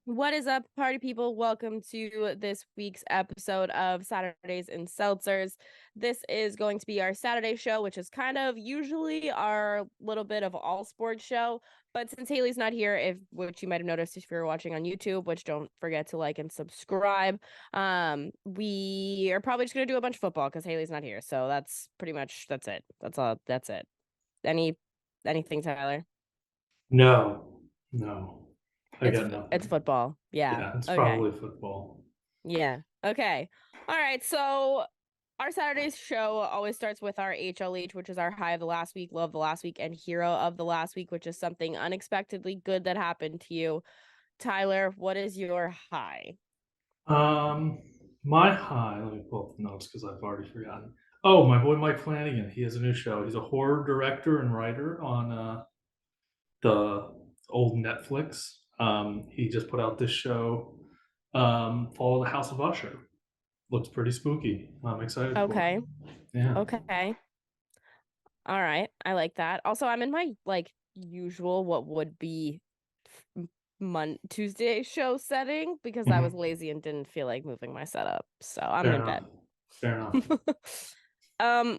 What is up, party people? Welcome to this week's episode of Saturdays and Seltzers. This is going to be our Saturday show, which is kind of usually our little bit of all sports show. But since Haley's not here, which you might have noticed if you're watching on YouTube, which don't forget to like and subscribe. We are probably just gonna do a bunch of football because Haley's not here. So that's it. That's all. That's it. Anything, Tyler? No, no, I It's got it's nothing. football. Yeah. Yeah, it's Okay. probably football. Yeah. Okay. All right. So our Saturday's show always starts with our HLH, which is our high of the last week, low of the last week, and hero of the last week, which is something unexpectedly good that happened to you. Tyler, what is your high? Um, my high. Let me pull up the notes because I've already forgotten. Oh, my boy Mike Flanagan. He has a new show. He's a horror director and writer on the old Netflix. He just put out this show, Fall of the House of Usher. Looks pretty spooky. I'm excited for it. Okay. Yeah. Okay. All right. I like that. Also, I'm in my like usual what would be Tuesday show setting because I was Mhm. lazy and didn't feel like moving my setup. So I'm Fair in enough. bed. Fair enough.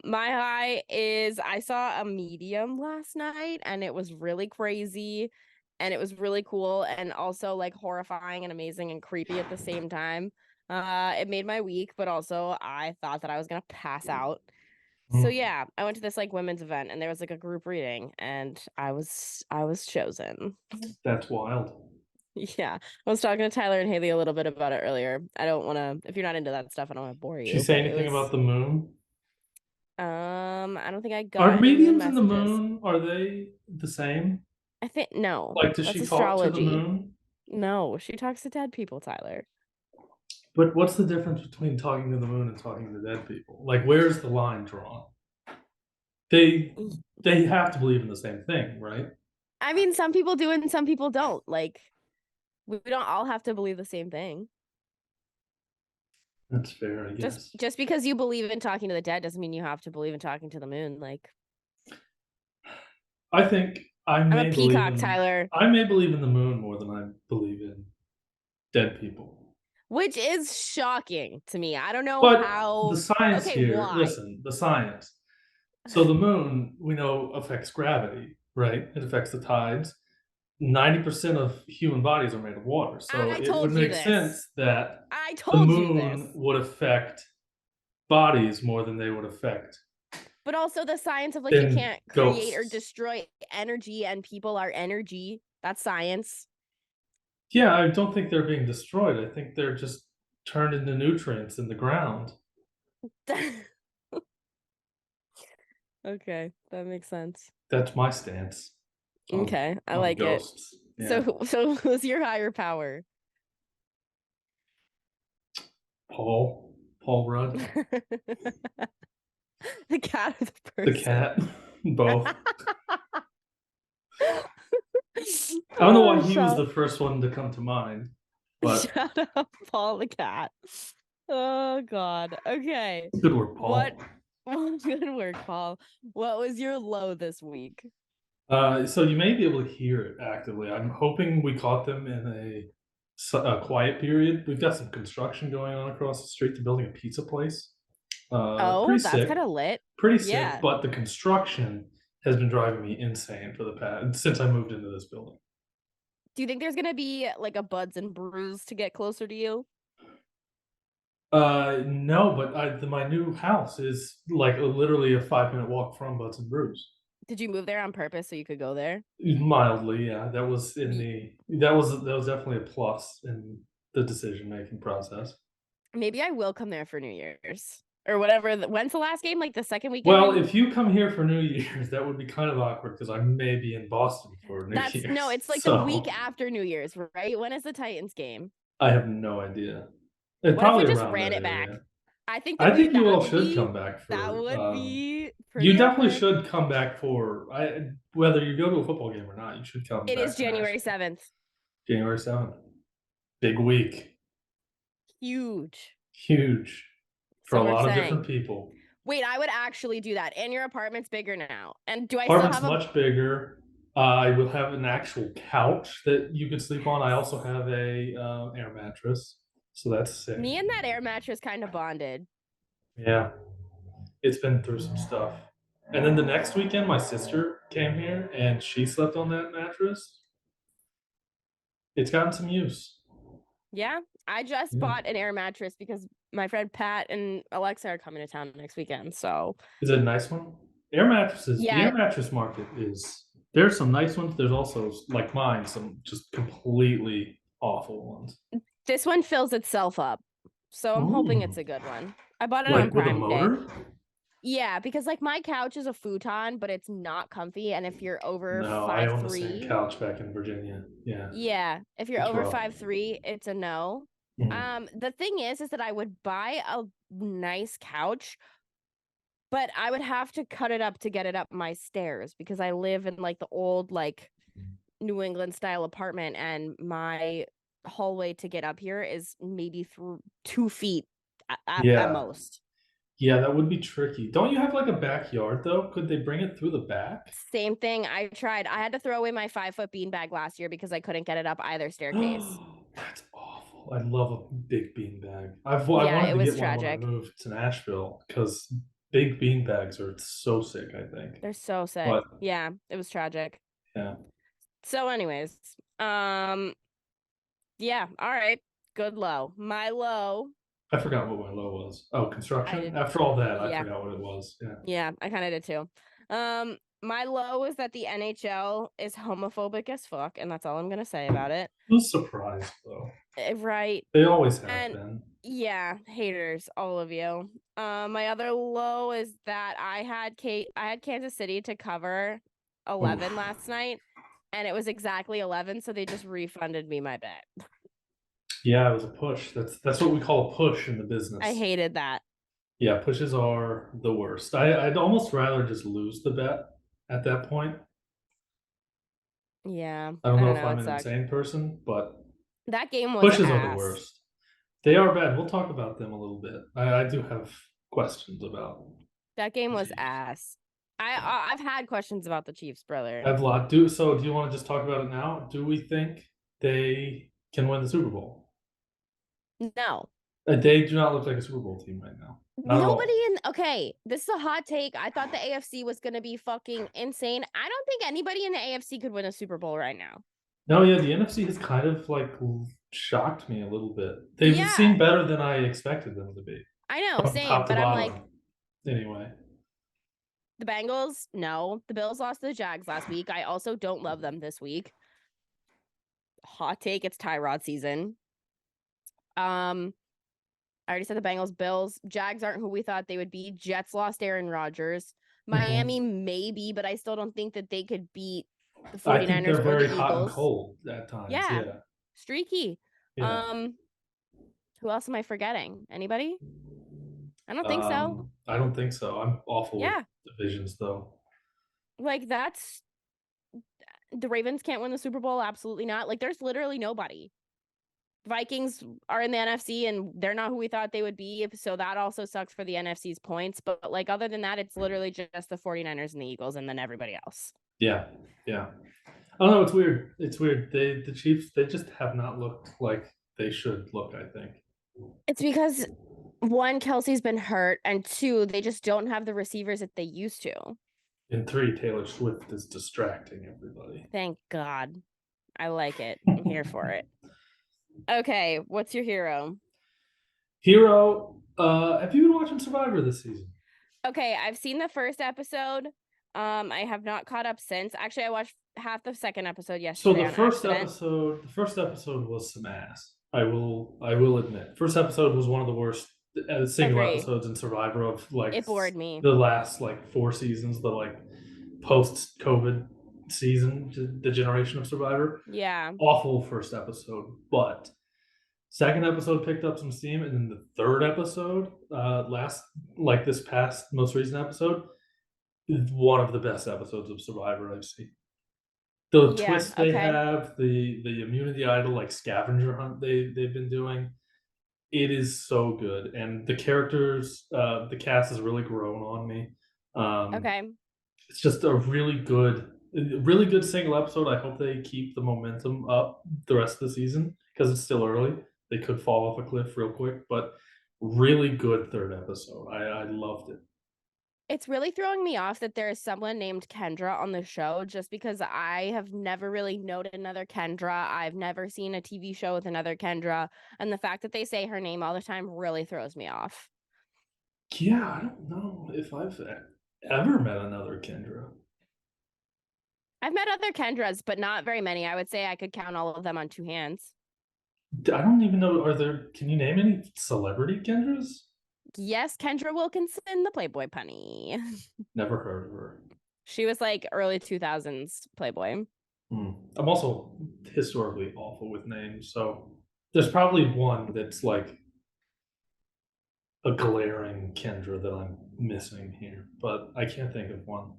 My high is I saw a medium last night and it was really crazy and it was really cool and also like horrifying and amazing and creepy at the same time. It made my week, but also I thought that I was gonna pass out. So Mhm. yeah, I went to this like women's event and there was like a group reading and I was chosen. That's wild. Yeah. I was talking to Tyler and Haley a little bit about it earlier. I don't want to if you're not into that stuff, I don't want to bore Did she you, say but it anything about was the moon? I don't think I got Are any moon mediums in the messages. moon, are they the same? I think no. Like, does That's she talk to the astrology. moon? No, she talks to dead people, Tyler. But what's the difference between talking to the moon and talking to dead people? Like, where's the line drawn? They they have to believe in the same thing, right? I mean, some people do and some people don't. Like, we don't all have to believe the same thing. That's fair, I Just guess. just because you believe in talking to the dead doesn't mean you have to believe in talking to the moon. Like, I think I'm a peacock, Tyler, I may believe in the moon more than I believe in dead people. which is shocking to me. I don't know But the how. science Okay, here, why? listen, the science. So the moon, we know, affects gravity, right? It affects the tides. 90% of human bodies are made of water. So I it would told you make this. sense that I the told you moon this. would affect bodies more than they would affect But also the science of like you than can't create or ghosts. destroy energy and people are energy. That's science. Yeah, I don't think they're being destroyed. I think they're just turned into nutrients in the ground. Okay, that makes sense. That's my stance Okay, I on like it. ghosts. Yeah. So who's your higher power? Paul Rudd, The cat or the the person? cat, both. I don't know Oh, why he was the first one to come to mind, but shout out Paul the cat. Oh God. Okay. good work, What Paul. good work, Paul. What was your low this week? So you may be able to hear it actively. I'm hoping we caught them in a quiet period. We've got some construction going on across the street. They're building a pizza place. Oh, that's kind of lit. Pretty sick. Yeah. But the construction has been driving me insane for the past since I moved into this building. Do you think there's gonna be like a Buds and Brews to get closer to you? No, but my new house is like literally a 5 minute walk from Butts and Brews. Did you move there on purpose so you could go there? Mildly, yeah. Ye- That was definitely a plus in the decision making process. Maybe I will come there for New Year's or whatever. When's the last game? Like the second weekend Well, in if you come here for New Year's, that would be kind of awkward because I may be in Boston for New That's no, Year's. it's like the week So after New Year's, right? When is the Titans game? I have no idea. It's What if we probably just around ran that it back? area. I think I think you that all would should be come back that for. would be You pretty definitely epic. should come back for. Whether you go to a football game or not, you should come It is back to January Nashville. 7th. January 7th. Big week. Huge. Huge for So a we're lot of saying. different people. Wait, I would actually do that. And your apartment's bigger now. And do I still Apartment's have a much bigger. I will have an actual couch that you could sleep on. I also have a air mattress, so that's sick. Me and that air mattress kind of bonded. Yeah, it's been through some stuff. And then the next weekend, my sister came here and she slept on that mattress. It's gotten some use. Yeah, I just Yeah. bought an air mattress because my friend Pat and Alexa are coming to town next weekend. So Is it a nice one? Air mattresses. The yeah, air mattress market is. There's some nice ones. There's also like mine, some just completely awful ones. this one fills itself up. So I'm hoping it's Ooh, a good one. I bought it on like with a Prime Day. motor? Yeah, because like my couch is a futon, but it's not comfy. And if you're over No, I five own the same three, couch back in Virginia. Yeah, yeah, if you're it's over rough. 5'3", it's a no. Mhm. The thing is that I would buy a nice couch, but I would have to cut it up to get it up my stairs because I live in like the old like New England style apartment, and my hallway to get up here is maybe through 2 feet at Yeah, most. yeah, that would be tricky. Don't you have like a backyard though? Could they bring it through the back? Same thing. I tried. I had to throw away my 5 foot beanbag last year because I couldn't get it up either staircase. That's awful. I love a big bean bag. I Yeah, wanted it to was get one when I tragic. moved to Nashville because big bean bags are so sick, I think. They're so But sick. Yeah, it was tragic. yeah, So, anyways, yeah, all right. Good low. My low, I forgot what my low was. Oh, I construction. did. After all that, I Yeah, forgot what it was. Yeah, yeah, I kind of did too. My low is that the NHL is homophobic as fuck, and that's all I'm gonna say about it. I was surprised though. Right. They always have And been. yeah, haters, all of you. My other low is that I had Kansas City to cover 11 Oof. last night, and it was exactly 11, so they just refunded me my bet. Yeah, it was a push. That's what we call a push in the I business. hated that. Yeah, pushes are the worst. I'd almost rather just lose the bet at that point. Yeah, I don't I know don't if know, I'm it an sucked. insane person, but That game was pushes are the ass. worst. They are bad. We'll talk about them a little bit. I do have questions about That game the was Chiefs. ass. I've had questions about the Chiefs, I brother. have a lot. Do you want to just talk about it now? Do we think they can win the Super Bowl? No. They do not look like a Super Bowl team right now. Not at Nobody all. in Okay, this is a hot take. I thought the AFC was gonna be fucking insane. I don't think anybody in the AFC could win a Super Bowl right now. No, yeah, the NFC has kind of like shocked me a little bit. They've Yeah, seemed better than I expected them to be, I know, from same. top to But I'm like, bottom. Anyway, the Bengals, no. The Bills lost to the Jags last week. I also don't love them this week. Hot take, it's Tyrod season. Um, I already said the Bengals, Bills, Jags aren't who we thought they would be. Jets lost Aaron Rodgers. mhm. Miami, maybe, but I still don't think that they could beat the I think 49ers they're or the very hot and Eagles. cold at times. Yeah, Yeah, streaky. yeah. Um, who else am I forgetting? Anybody? I don't think so. I don't think so. I'm awful with Yeah, divisions, though. like that's the Ravens can't win the Super Bowl. Absolutely not. Like there's literally nobody. Vikings are in the NFC and they're not who we thought they would be. So that also sucks for the NFC's points. But like other than that, it's literally just the 49ers and the Eagles and then everybody else. Yeah, yeah. I don't know. It's weird. It's weird. The Chiefs, they just have not looked like they should look, I think. It's because one, Kelsey's been hurt, and two, they just don't have the receivers that they used to. And three, Taylor Swift is distracting everybody. Thank God. I like it. I'm here for it. Okay, what's your hero? Hero, have you been watching Survivor this season? Okay, I've seen the first episode. I have not caught up since. Actually, I watched half the second episode So yesterday on accident. the first episode was some ass. I will admit. First episode was one of the worst single Agree. episodes in Survivor of like It bored me. the last like 4 seasons, the like post COVID season, the generation of Survivor. Yeah. Awful first episode, but second episode picked up some steam, and then the third episode, this past most recent episode, is one of the best episodes of Survivor I've seen. The Yeah. twists they Okay. have, the immunity idol like scavenger hunt they've been doing, it is so good, and the characters, the cast has really grown on me. Um, Okay. it's just a really good. A really good single episode. I hope they keep the momentum up the rest of the season because it's still early. They could fall off a cliff real quick, but really good third episode. I loved it. It's really throwing me off that there is someone named Kendra on the show just because I have never really known another Kendra. I've never seen a TV show with another Kendra. And the fact that they say her name all the time really throws me off. Yeah, I don't know if I've ever met another Kendra. I've met other Kendras, but not very many. I would say I could count all of them on two hands. I don't even know. Can you name any celebrity Kendras? Yes, Kendra Wilkinson, the Playboy Bunny. Never heard of her. She was like early 2000s Playboy. I'm also historically awful with names, so there's probably one that's like a glaring Kendra that I'm missing here, but I can't think of one.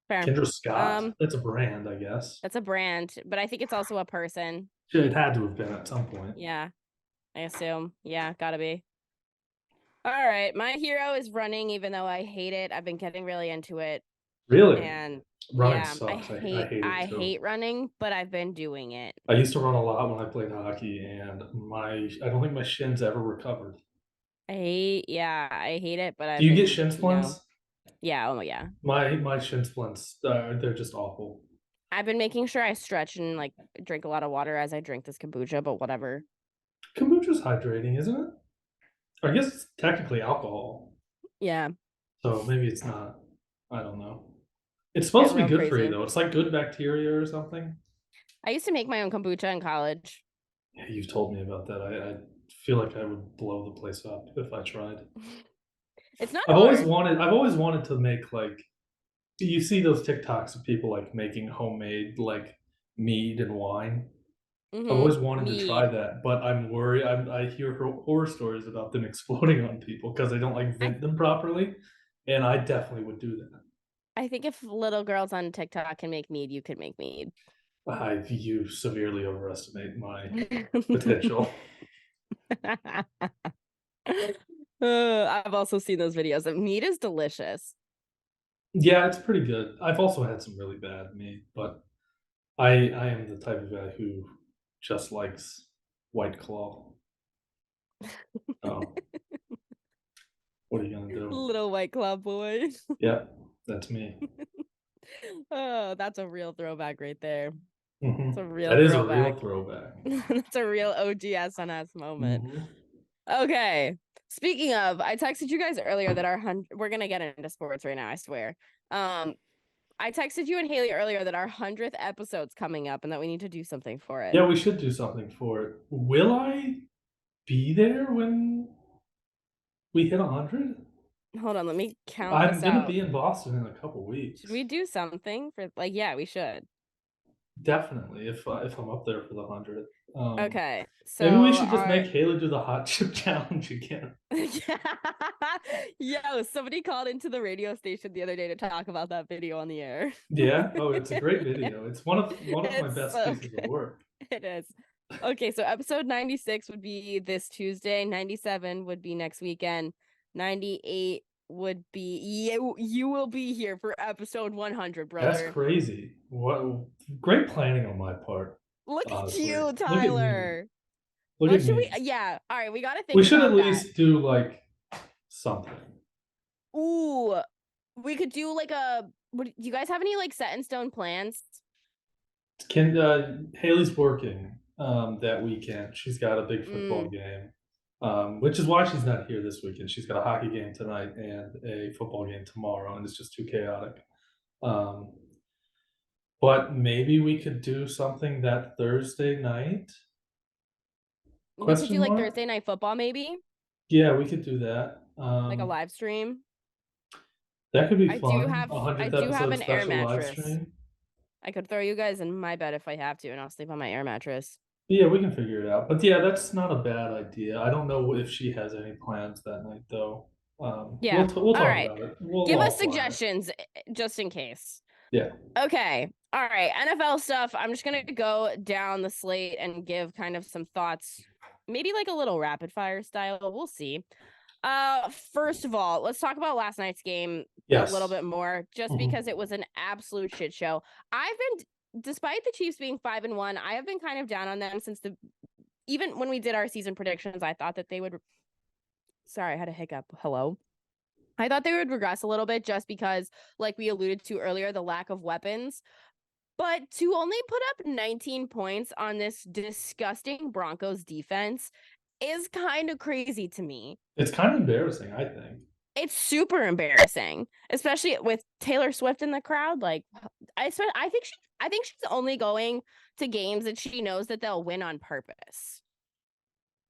Fair. Kendra Scott. That's a brand, I guess. That's a brand, but I think it's also a person. It had to have been at some point. Yeah, I assume. Yeah, gotta be. All right, my hero is running, even though I hate it. I've been getting really into it, Really? and Running yeah, sucks. I hate I it too. hate running, but I've been doing it. I used to run a lot when I played hockey, and I don't think my shins ever recovered. I hate it, but I've Do you get been, shin splints? yeah, oh yeah. My shin splints, they're just awful. I've been making sure I stretch and like drink a lot of water as I drink this kombucha, but whatever. Kombucha's hydrating, isn't it? I guess it's technically alcohol, Yeah, so maybe it's not. I don't know. It's supposed getting to be real good for you crazy. though. It's like good bacteria or something. I used to make my own kombucha in college. Yeah, you've told me about that. I feel like I would blow the place up if I tried. It's not I've always hard. wanted to make like you see those TikToks of people like making homemade like mead and wine. I've always wanted to try Mead. that, but I'm worried. I hear horror stories about them exploding on people because they don't like I vent them properly, and I definitely would do that. I think if little girls on TikTok can make mead, you could make mead. You severely overestimate my potential. I've also seen those videos. Mead is delicious. Yeah, it's pretty good. I've also had some really bad meat, but I am the type of guy who just likes White Claw. Oh, what are you gonna do? Little White Claw boy. Yeah, that's me. Oh, that's a real throwback right there. It's a real That is a real throwback. throwback. That's a real OG SNS moment. Mhm. Okay. Speaking of, I texted you guys earlier that we're gonna get into sports right now, I swear. I texted you and Haley earlier that our 100th episode's coming up and that we need to do something for it. Yeah, we should do something for it. Will I be there when we hit 100? Hold on, let me count I'm this gonna out. be in Boston in a couple weeks. Should we do something for yeah, we should. Definitely, if I'm up there for the 100th. Okay. So Maybe we should just make Haley do the hot chip challenge again. Yo, somebody called into the radio station the other day to talk about that video on the air. Yeah. Oh, it's a great video. It's one of my It's best so pieces good. of work. It is. Okay, so episode 96 would be this Tuesday, 97 would be next weekend, 98 would be you will be here for episode 100, brother. That's crazy. What great planning on my part. Look Honestly. at you, Tyler. Look What at should me. yeah, all right, we gotta think We should about at that. least do like something. Ooh, we could do like do you guys have any like set in stone plans? Haley's working that weekend. She's got a big football game. Which is why she's not here this weekend. She's got a hockey game tonight and a football game tomorrow, and it's just too chaotic. But maybe we could do something that Thursday night. We could do like Thursday night football, maybe. Yeah, we could do that. Like a live stream. That could be I fun. do have an air mattress. Stream. I could throw you guys in my bed if I have to, and I'll sleep on my air mattress. Yeah, we can figure it out. But yeah, that's not a bad idea. I don't know if she has any plans that night though. Yeah. We'll talk all right. about it. Give us suggestions just in case. Yeah. Okay. All right. NFL stuff. I'm just gonna go down the slate and give kind of some thoughts, maybe like a little rapid fire style. We'll see. First of all, let's talk about last night's game a little Yes. bit more, just Mhm. because it was an absolute shit show. Despite the Chiefs being 5-1, I have been kind of down on them since even when we did our season predictions. I thought that they would. Sorry, I had a hiccup. Hello. I thought they would regress a little bit just because, like we alluded to earlier, the lack of weapons. But to only put up 19 points on this disgusting Broncos defense is kind of crazy to me. It's kind of embarrassing, I think. It's super embarrassing, especially with Taylor Swift in the crowd. Like, I think she's only going to games that she knows that they'll win on purpose.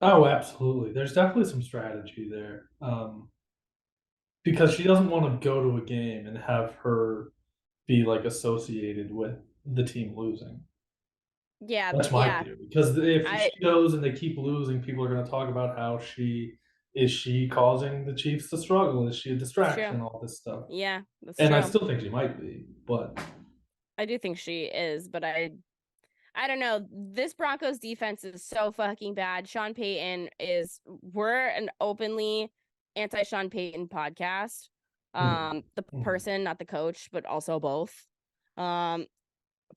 Oh, absolutely. There's definitely some strategy there, because she doesn't wanna go to a game and have her be, like, associated with the team losing. Yeah, That's my yeah. theory, because if I she goes and they keep losing, people are gonna talk about how she causing the Chiefs to struggle? Is she a It's true. distraction? All this stuff. Yeah, that's And I true. still think she might be, but I do think she is, but I don't know. This Broncos defense is so fucking bad. Sean Payton we're an openly anti Sean Payton podcast. mhm, The mhm. person, not the coach, but also both. Um,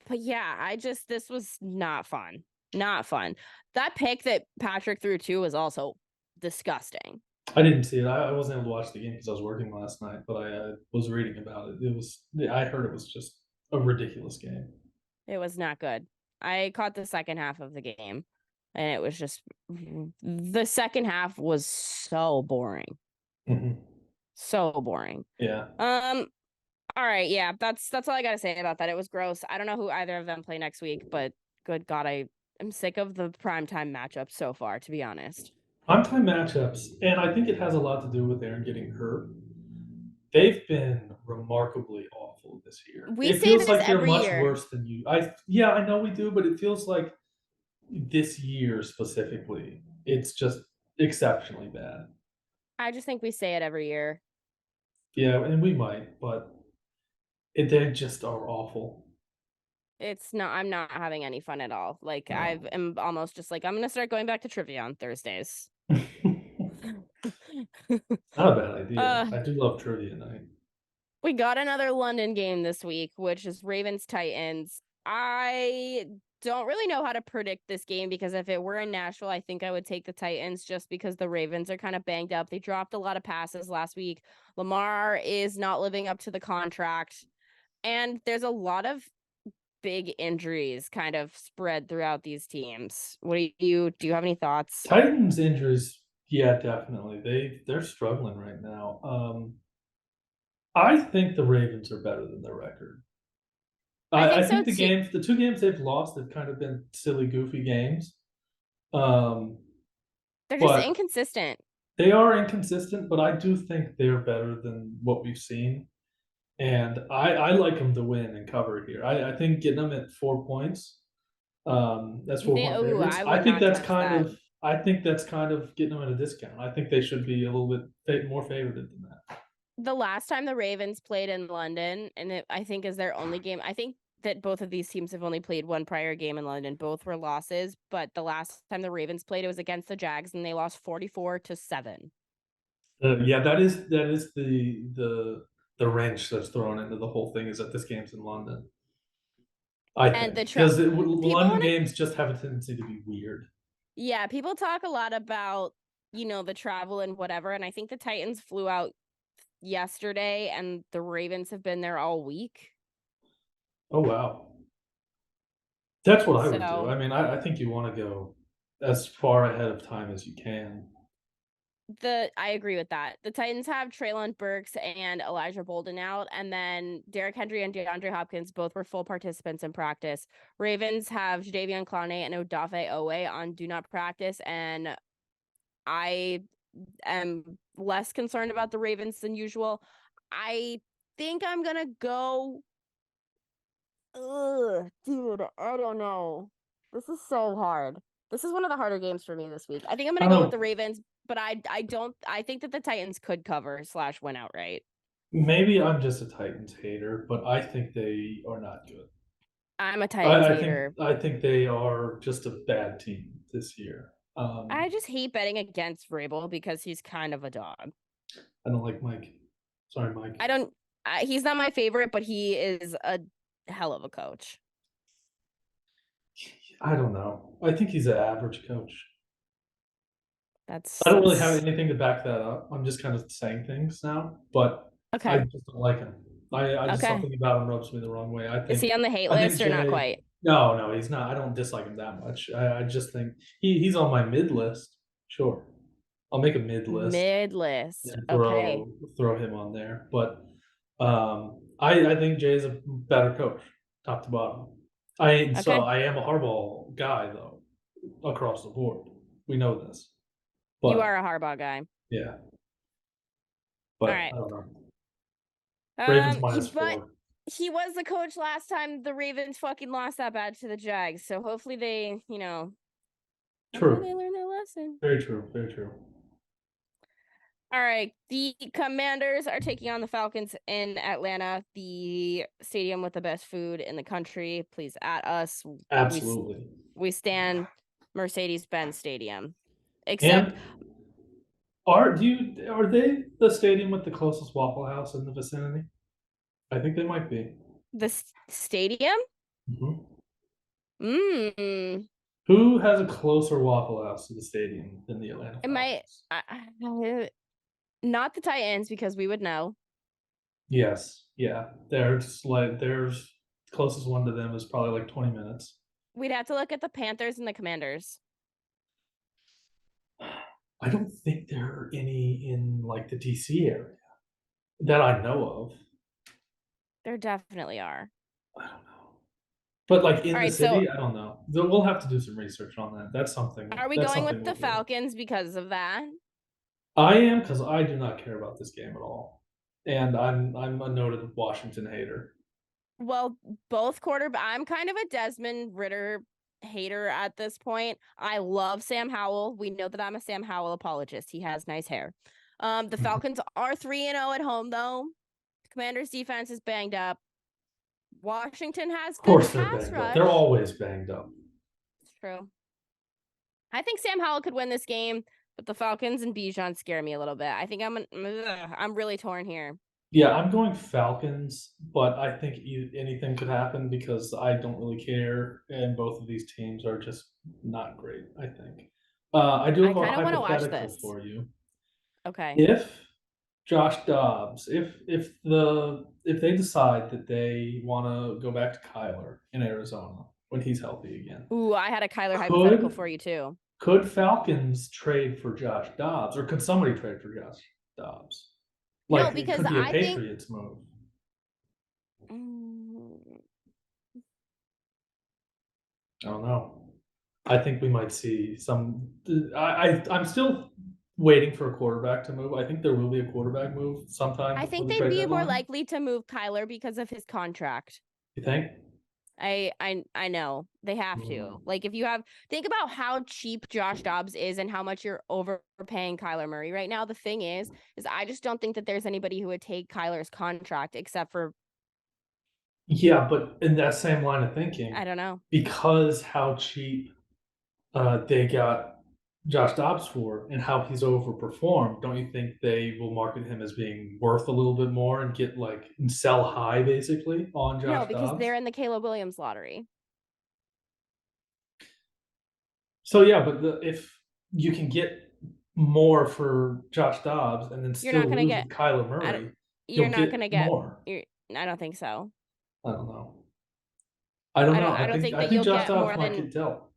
but yeah, this was not fun. Not fun. That pick that Patrick threw too was also disgusting. I didn't see it. I wasn't able to watch the game because I was working last night, but I, was reading about it. I heard it was just a ridiculous game. It was not good. I caught the second half of the game and it was just the second half was so boring. Mhm. So boring. Yeah. Um, all right, yeah, that's all I gotta say about that. It was gross. I don't know who either of them play next week, but good God, I am sick of the primetime matchup so far, to be honest. Primetime matchups, and I think it has a lot to do with Aaron getting hurt. They've been remarkably awful this year. We It say feels this like they're every much year. worse than you. Yeah, I know we do, but it feels like this year specifically, it's just exceptionally bad. I just think we say it every year. Yeah, and we might, but they just are awful. I'm not having any fun at all. Like I No. am almost just like I'm gonna start going back to trivia on Thursdays. Not a bad idea. uh I do love trivia night. we got another London game this week, which is Ravens Titans. I don't really know how to predict this game because if it were in Nashville, I think I would take the Titans just because the Ravens are kind of banged up. They dropped a lot of passes last week. Lamar is not living up to the contract, and there's a lot of big injuries kind of spread throughout these teams. Do you have any thoughts? Titans injuries, yeah, definitely. They're struggling right now. I think the Ravens are better than their record. I think I so think too. the 2 games they've lost have kind of been silly, goofy games. Um, They're just but inconsistent. they are inconsistent, but I do think they're better than what we've seen. And I like them to win and cover here. I think getting them at 4 points, that's You think? 4-point Oh, favorites. I would not touch that. I think that's kind of getting them at a discount. I think they should be a little bit more favored than that. The last time the Ravens played in London, and I think is their only game. I think that both of these teams have only played one prior game in London. Both were losses, but the last time the Ravens played, it was against the Jags, and they lost 44-7. Yeah, that is the wrench that's thrown into the whole thing is that this game's in London. I And think because people London want to, games just have a tendency to be weird. yeah, people talk a lot about the travel and whatever, and I think the Titans flew out yesterday, and the Ravens have been there all week. Oh wow, that's what I would do. So I mean, I think you want to go as far ahead of time as you can. I agree with that. The Titans have Traylon Burks and Elijah Bolden out, and then Derrick Henry and DeAndre Hopkins both were full participants in practice. Ravens have Jadeveon Clowney and Odafe Owe on do not practice, and I am less concerned about the Ravens than usual. I think I'm gonna go. Ugh, dude, I don't know. This is so hard. This is one of the harder games for me this week. I think I'm I gonna don't go with the know. Ravens, but I don't. I think that the Titans could cover / win outright. Maybe I'm just a Titans hater, but I think they are not good. I'm a Titans I think hater. I think they are just a bad team this year. I just hate betting against Vrabel because he's kind of a dog. I don't like Mike. Sorry, Mike. I don't. He's not my favorite, but he is a hell of a coach. I don't know. I think he's an average coach. That's I don't really have anything to back that up. I'm just kind of saying things now, but I okay. just don't like him. I just Okay. something about him rubs me the wrong way. Is he on the hate I think list or not Jay. quite? No, he's not. I don't dislike him that much. I just think he's on my mid list. Sure, I'll make a mid list Mid list. and Okay. throw him on there. But I think Jay's a better coach, top to bottom. Okay. I am a Harbaugh guy though, across the board. We know this, You but are a Harbaugh guy. yeah, All but right. I don't know. Ravens But -4. he was the coach last time the Ravens fucking lost that bad to the Jags. So hopefully they, hopefully they True. learn their lesson. Very true. Very true. All right. The Commanders are taking on the Falcons in Atlanta, the stadium with the best food in the country. Please at us. Absolutely. We stand Mercedes-Benz Stadium. Except And are they the stadium with the closest Waffle House in the vicinity? I think they might be. the stadium? Mhm. Mm. Who has a closer Waffle House to the stadium than the Atlanta It might Falcons? not the Titans because we would know. Yes. Yeah. There's closest one to them is probably like 20 minutes. We'd have to look at the Panthers and the Commanders. I don't think there are any in like the DC area that I know of. There definitely are. I don't know. But like in All the right, so city, I don't know. We'll have to do some research on that. That's something. are we That's going something with the we'll do. Falcons because of that? I am because I do not care about this game at all, and I'm a noted Washington hater. Well, both I'm kind of a Desmond Ritter hater at this point. I love Sam Howell. We know that I'm a Sam Howell apologist. He has nice hair. The Falcons are 3-0 at home though. Commanders defense is banged up. Washington has Of good course, they're pass banged up. rush. They're always banged up. It's true. I think Sam Howell could win this game, but the Falcons and Bijan scare me a little bit. I think I'm really torn here. Yeah, I'm going Falcons, but I think anything could happen because I don't really care, and both of these teams are just not great. I think. I do I have a kind of want to watch hypothetical this. for you. Okay. If Josh Dobbs, if they decide that they want to go back to Kyler in Arizona when he's healthy again, Ooh, I had a Kyler hypothetical could for you too. could Falcons trade for Josh Dobbs, or could somebody trade for Josh Dobbs? No, Like it because could be a I think Patriots move. I don't know. I think we might see some. I'm still waiting for a quarterback to move. I think there will be a quarterback move sometime I before think the they'd trade be more deadline. likely to move Kyler because of his contract. You think? I know they have to. Mm. Like if you have think about how cheap Josh Dobbs is and how much you're overpaying Kyler Murray right now. The thing is I just don't think that there's anybody who would take Kyler's contract except for Yeah, but in that same line of thinking, I don't know. because how cheap they got Josh Dobbs for and how he's overperformed, don't you think they will market him as being worth a little bit more and get and sell high basically on No, Josh because Dobbs? they're in the Caleb Williams lottery. So yeah, but if you can get more for Josh Dobbs and then You're not still gonna lose get with Kyler I don't, Murray, you're you'll not gonna get get more. I don't think so. I don't know. I don't know. I don't think I that think you'll Josh get more Dobbs might than get dealt.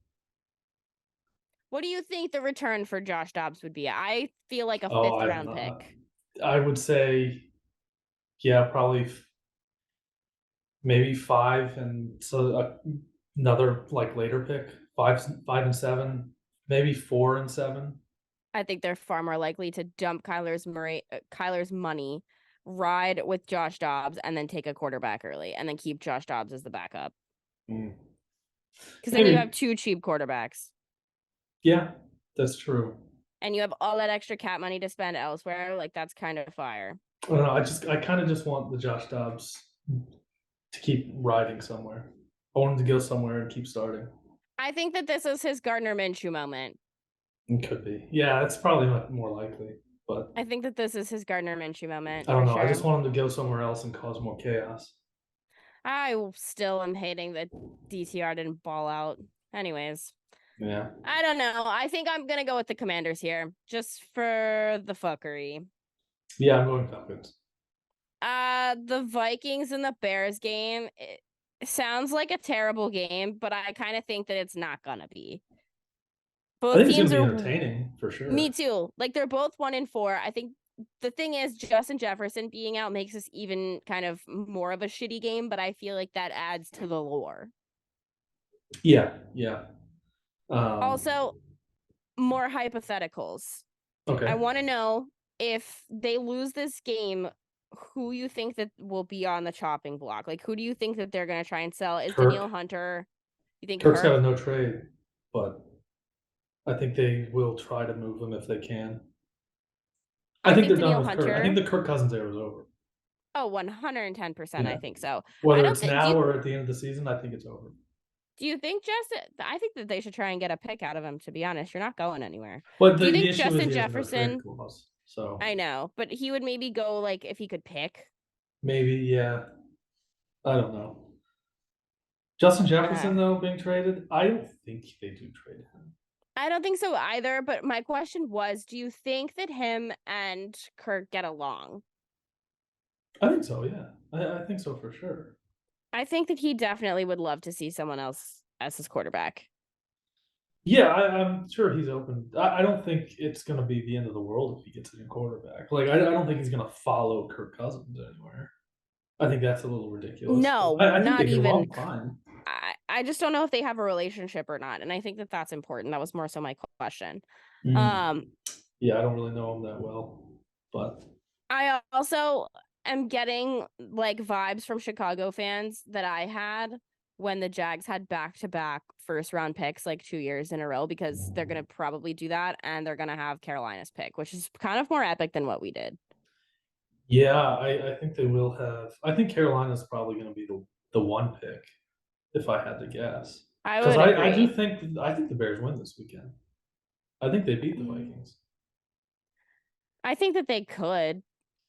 what do you think the return for Josh Dobbs would be? I feel like a Oh, fifth I don't round know. pick. I would say, yeah, probably maybe 5 and so another later pick, 5 and 7, maybe 4 and 7. I think they're far more likely to dump Kyler's money, ride with Josh Dobbs, and then take a quarterback early, and then keep Josh Dobbs as the backup. Because then you have 2 cheap quarterbacks. Yeah, that's true. And you have all that extra cap money to spend elsewhere. Like that's kind of fire. I don't know. I kind of just want the Josh Dobbs to keep riding somewhere. I want him to go somewhere and keep starting. I think that this is his Gardner Minshew moment. It could be. Yeah, it's probably not more likely, but I think that this is his Gardner Minshew moment I for don't know. I just sure. want him to go somewhere else and cause more chaos. Still am hating that DTR didn't ball out. Anyways, Yeah. I don't know. I think I'm gonna go with the Commanders here, just for the fuckery. Yeah, I'm going Falcons. The Vikings and the Bears game, it sounds like a terrible game, but I kind of think that it's not gonna be. I Both think it's going teams to be are entertaining for me sure. too. Like they're both 1-4. I think the thing is Justin Jefferson being out makes this even kind of more of a shitty game, but I feel like that adds to the lore. Yeah, yeah. Um, Also, more hypotheticals. I okay. want to know if they lose this game, who you think that will be on the chopping block? Like, who do you think that they're going to try and sell? Is Danielle Kirk. Hunter? You think Kirk's got Kirk? a no trade, but I think they will try to move him if they can. I I think think they're done Danielle with Kirk. I think Hunter. the Kirk Cousins era is over. Oh, 110%. I Yeah. think so. I Whether don't it's think. Do now you or at the end of the season, I think it's over. do you think Justin? I think that they should try and get a pick out of him. To be honest, you're not going anywhere. But Do you the think issue is Justin he has a no trade Jefferson? clause. So I know, but he would maybe go like if he could pick. maybe, yeah. I don't know. Justin Uh, Jefferson, though, being traded, I don't think they do trade him. I don't think so either. But my question was, do you think that him and Kirk get along? I think so, yeah. I think so for sure. I think that he definitely would love to see someone else as his quarterback. Yeah, I'm sure he's open. I don't think it's going to be the end of the world if he gets a new quarterback. Like, I don't think he's going to follow Kirk Cousins anywhere. I think that's a little ridiculous. But No, I think they not get even. along fine. I just don't know if they have a relationship or not, and I think that that's important. That was more so my question. Mm. Um, Yeah, I don't really know him that well, but I also am getting like vibes from Chicago fans that I had when the Jags had back-to-back first round picks like 2 years in a row because they're gonna probably do that and they're gonna have Carolina's pick, which is kind of more epic than what we did. yeah, I think they will have. I think Carolina's probably going to be the one pick if I had to guess. I Because would I do agree. think the Bears win this weekend. I think they beat the Mm. Vikings. I think that they could.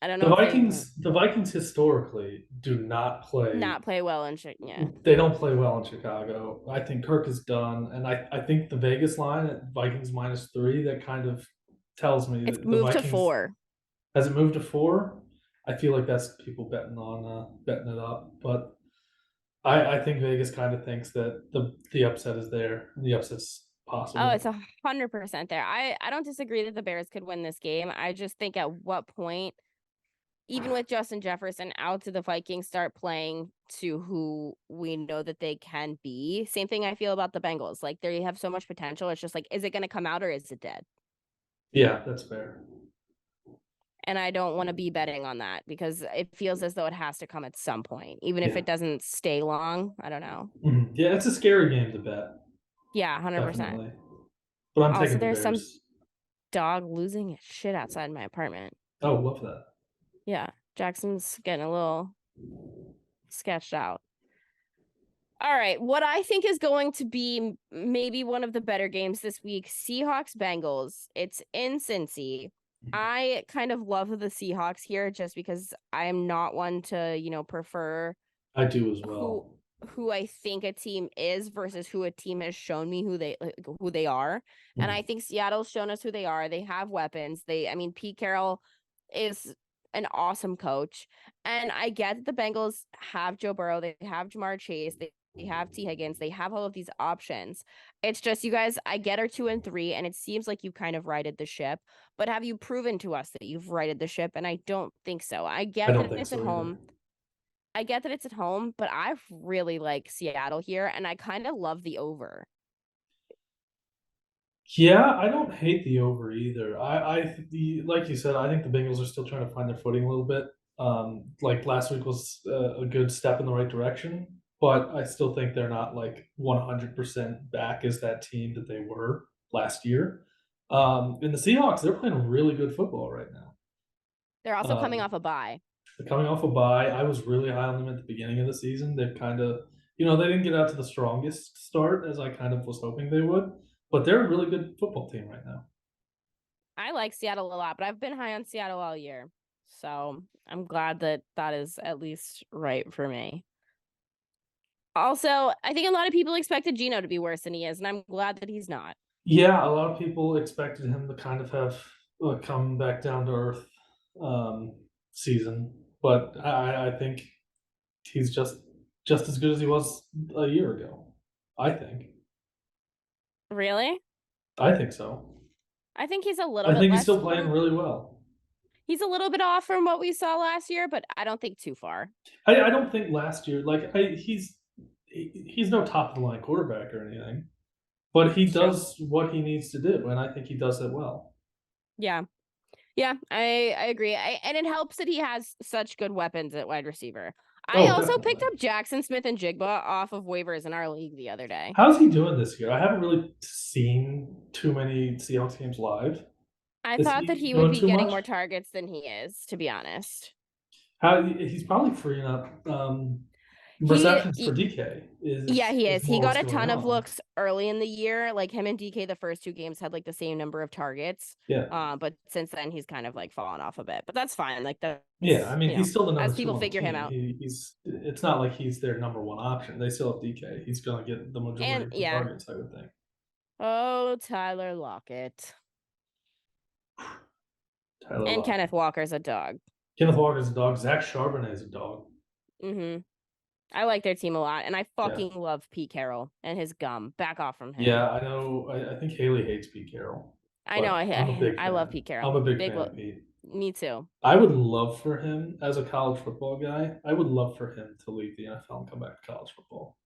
I don't The know if they Vikings the Vikings historically do not play not play well in yeah. they don't play well in Chicago. I think Kirk is done, and I think the Vegas line at Vikings -3 that kind of tells me It's that the moved to Vikings four. has it moved to 4. I feel like that's people betting it up, but I think Vegas kind of thinks that the upset is there. The upset's Oh, it's possible. 100% there. I don't disagree that the Bears could win this game. I just think at what point, even with Justin Jefferson out, do the Vikings start playing to who we know that they can be? Same thing I feel about the Bengals. Like they have so much potential. It's just like, is it going to come out or is it dead? Yeah, that's fair. And I don't want to be betting on that because it feels as though it has to come at some point, even if Yeah. it doesn't stay long. I don't know. Mhm. Yeah, it's a scary game to bet, Yeah, 100%. definitely. But I'm Also, taking the there's some Bears. dog losing his shit outside my apartment. Oh, love that. Yeah, Jackson's getting a little sketched out. All right, what I think is going to be maybe one of the better games this week, Seahawks Bengals. It's in Cincy. I kind of love the Seahawks here just because I am not one to, prefer I do as who well. who I think a team is versus who a team has shown me who they are. And I Mhm. think Seattle's shown us who they are. They have weapons. I mean, Pete Carroll is an awesome coach. And I get that the Bengals have Joe Burrow, they have Jamar Chase, they have T. Higgins, they have all of these options. It's just you guys, I get are 2-3, and it seems like you kind of righted the ship. But have you proven to us that you've righted the ship? And I don't think so. I I get don't that think it's at so either. home. I get that it's at home, but I really like Seattle here, and I kind of love the over. Yeah, I don't hate the over either. Like you said, I think the Bengals are still trying to find their footing a little bit. Like last week was a good step in the right direction, but I still think they're not like 100% back as that team that they were last year. And the Seahawks, they're playing really good football right now. They're also coming Um, off a bye. they're coming off a bye. I was really high on them at the beginning of the season. They've kind of, they didn't get out to the strongest start as I kind of was hoping they would, but they're a really good football team right now. I like Seattle a lot, but I've been high on Seattle all year. So I'm glad that that is at least right for me. Also, I think a lot of people expected Gino to be worse than he is, and I'm glad that he's not. Yeah, a lot of people expected him to kind of have a come back down to earth season, but I think he's just as good as he was a year ago. I think. Really? I think so. I think he's a little I bit think he's less still playing really well. He's a little bit off from what we saw last year, but I don't think too far. I don't think last year, like he's no top of the line quarterback or anything, but he It's true. does what he needs to do, and I think he does it well. Yeah. Yeah, I agree. And it helps that he has such good weapons at wide receiver. I Oh, also picked definitely. up Jackson Smith and Jigba off of waivers in our league the other day. How's he doing this year? I haven't really seen too many Seahawks games live. I Is thought that he he would doing be too getting much? more targets than he is, to be honest. How he's probably freeing up He receptions for DK Yeah, he is is. He more got what's a going ton of on. looks early in the year. Like him and DK, the first two games had like the same number of targets. Yeah, But since then he's kind of like fallen off a bit. But that's fine. Like yeah. I that's mean, he's still the number as two people on the figure him team. out. He's it's not like he's their number one option. They still have DK. He's going to get the majority And of the yeah. targets, I would think. Oh, Tyler Lockett. Tyler And Lockett. Kenneth Walker's a dog. Kenneth Walker's a dog. Zach Charbonnet is a dog. Mm-hmm. I like their team a lot, and I Yeah. fucking love Pete Carroll and his gum. Back off from him. Yeah, I know. I think Haley hates Pete Carroll. I know. But I'm a big I love fan. Pete Carroll. I'm a big Big fan of Pete. Me too. I would love for him as a college football guy. I would love for him to leave the NFL and come back to college football.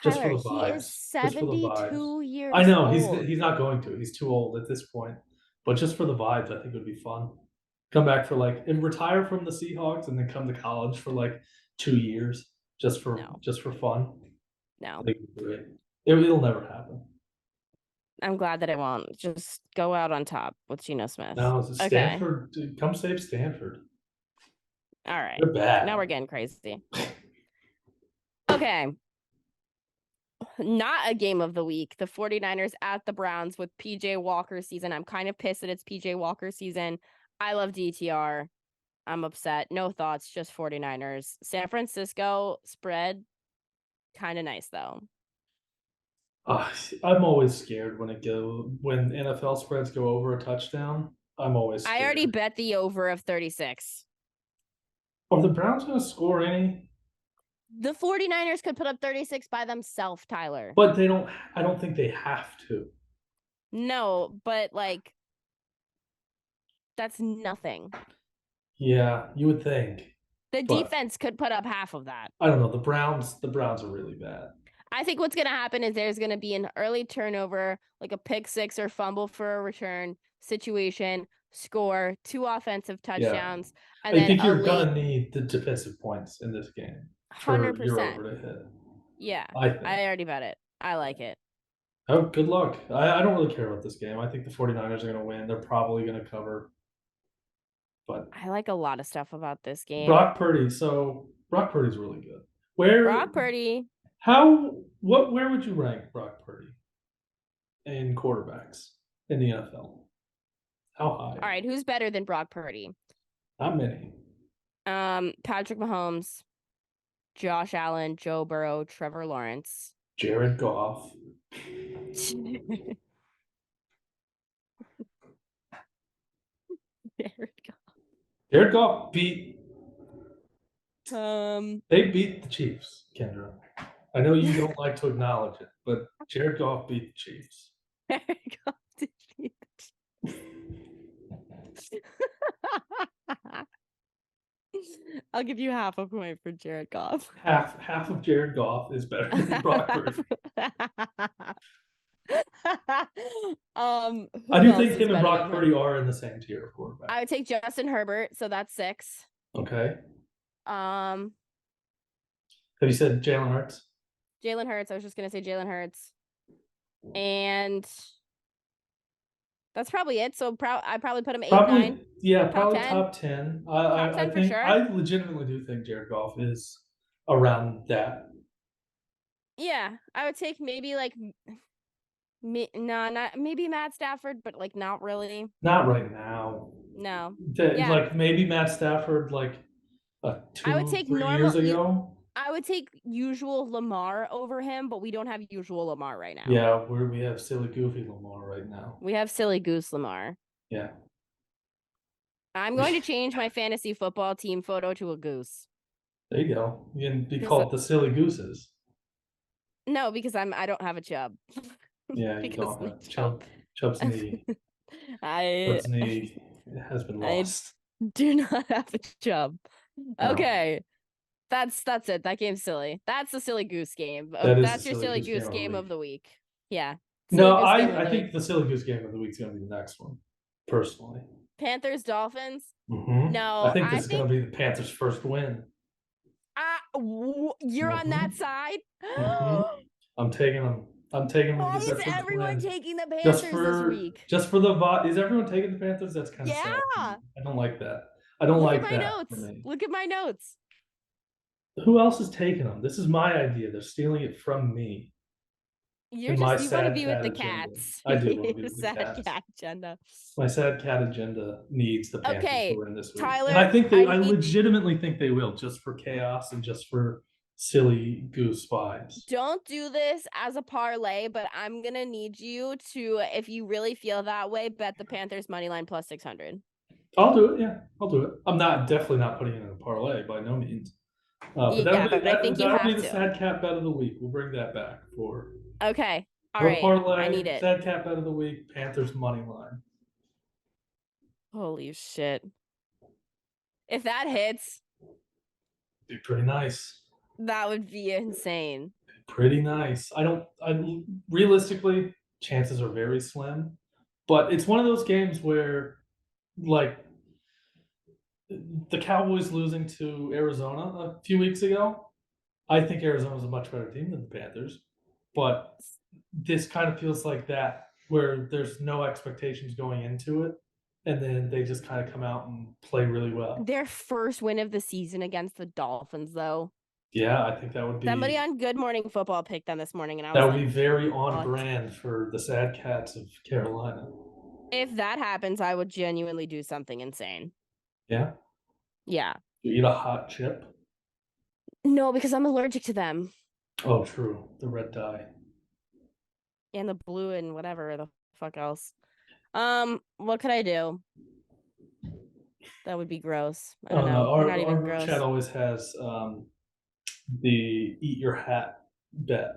Just for Tyler, the he is vibes. Just for the vibes. 72 I years know old. he's not going to. He's too old at this point. But just for the vibes, I think it would be fun. Come back for like and retire from the Seahawks and then come to college for like 2 years No. just for fun. No. I think it'd be great. It'll never happen. I'm glad that it won't. Just go out on top with Geno Smith. No, Okay. Stanford. Dude, come save Stanford. All right. They're bad. Now we're getting crazy. Okay. Not a game of the week. The 49ers at the Browns with PJ Walker season. I'm kind of pissed that it's PJ Walker season. I love DTR. I'm upset. No thoughts, just 49ers. San Francisco spread. Kind of nice though. I'm always scared when when NFL spreads go over a touchdown. I'm always scared. I already bet the over of 36. Are the Browns going to score any? The 49ers could put up 36 by themselves, Tyler. But they don't. I don't think they have to. No, but like that's nothing. Yeah, you would think. The defense could put up half of that. I don't know. The Browns are really bad. I think what's going to happen is there's going to be an early turnover, like a pick six or fumble for a return situation, score, 2 offensive touchdowns. Yeah. And I think you're going to need the defensive points in this game. 100%. For your over to hit. Yeah. I already bet it. I like it. Oh, good luck. I don't really care about this game. I think the 49ers are going to win. They're probably going to cover. But I like a lot of stuff about this game. Brock Purdy. So Brock Purdy's really good. Brock Purdy. Where would you rank Brock Purdy in quarterbacks in the NFL? How high? All right, who's better than Brock Purdy? Not many. Patrick Mahomes, Josh Allen, Joe Burrow, Trevor Lawrence, Jared Goff. Jared Goff beat. They beat the Chiefs, Kendra. I know you don't like to acknowledge it, but Jared Goff beat the Chiefs. Jared Goff did beat the Chiefs. I'll give you half a point for Jared Goff. Half of Jared Goff is better than Brock Purdy. I do think him and Brock Purdy are in the same tier of quarterback. I would take Justin Herbert, so that's 6. Okay. Have you said Jalen Hurts? Jalen Hurts. I was just gonna say Jalen Hurts, and that's probably it. So I probably put him 8, 9. Yeah, probably top 10. Top 10 for sure. I legitimately do think Jared Goff is around that. Yeah, I would take maybe like No, not maybe Matt Stafford, but like not really. Not right now. No. Yeah, Like maybe Matt Stafford, like I would 2, take 3 years ago. I would take usual Lamar over him, but we don't have usual Lamar right now. Yeah, where we have silly goofy Lamar right now. We have silly goose Lamar. Yeah. I'm going to change my fantasy football team photo to a goose. There you go. You can be Because called the silly gooses. no, because I don't have a chub. Yeah, you Because don't no have chub. Chubb's knee. I Chubb's knee has been I lost. do not have a chub. No, Okay. That's it. That game's silly. That's the silly goose game. that is the That's your silly silly goose game goose of the game week. of the week. Yeah. Silly No, goose game of I the week. think the silly goose game of the week is going to be the next one, personally. Panthers, Dolphins. I No, think I this is going think to be the Panthers' first win. you're on that hmm side. hmm I'm taking them. I'm taking them to Why get is their first everyone win. taking the Just Panthers this for week? just for the vibe. Is everyone taking the Panthers? That's kind of sad. Yeah. I don't like that. I don't Look at like my that for notes. me. Look at my notes. Who else is taking them? This is my idea. They're stealing it from me You're and my just you want to sad be with cat the agenda. cats. I do want to be with the Sad cats. cat agenda. My sad cat agenda needs the Panthers to Okay, win this week, and Tyler, I think I I need legitimately think they will, just for chaos and just for silly goose vibes. don't do this as a parlay, but I'm gonna need you to, if you really feel that way, bet the Panthers money line plus 600. I'll do it. Yeah, I'll do it. I'm not definitely not putting it in a parlay by no means. But Yeah, but I think you that'll be have the to. sad cat bet of the week. We'll bring that back for Okay. All no right. I need parlay. it. Sad cat bet of the week. Panthers money line. Holy shit. If that hits, Be pretty nice. that would be insane. Pretty nice. Realistically, chances are very slim, but it's one of those games where, like, the Cowboys losing to Arizona a few weeks ago. I think Arizona's a much better team than the Panthers, but this kind of feels like that where there's no expectations going into it, and then they just kind of come out and play really well. Their first win of the season against the Dolphins, though. Yeah, I think that would be Somebody on Good Morning Football picked them this morning, and I that was would like, be very on what? brand for the Sad Cats of Carolina. If that happens, I would genuinely do something insane. Yeah, Yeah. you eat a hot chip. No, because I'm allergic to them. Oh, true. The red dye. And the blue and whatever the fuck else. What could I do? That would be gross. I don't know. We're not even Our group gross. chat always has the eat your hat bet.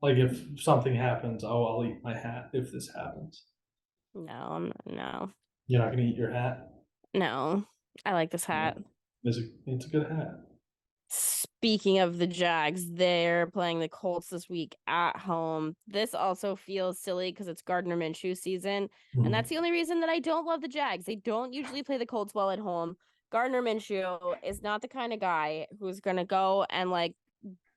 Like if something happens, oh, I'll eat my hat if this happens. No. You're not gonna eat your hat. No. I like this hat. It's a good hat. Speaking of the Jags, they're playing the Colts this week at home. This also feels silly because it's Gardner Minshew season. And that's the only reason that I don't love the Jags. They don't usually play the Colts well at home. Gardner Minshew is not the kind of guy who's going to go and like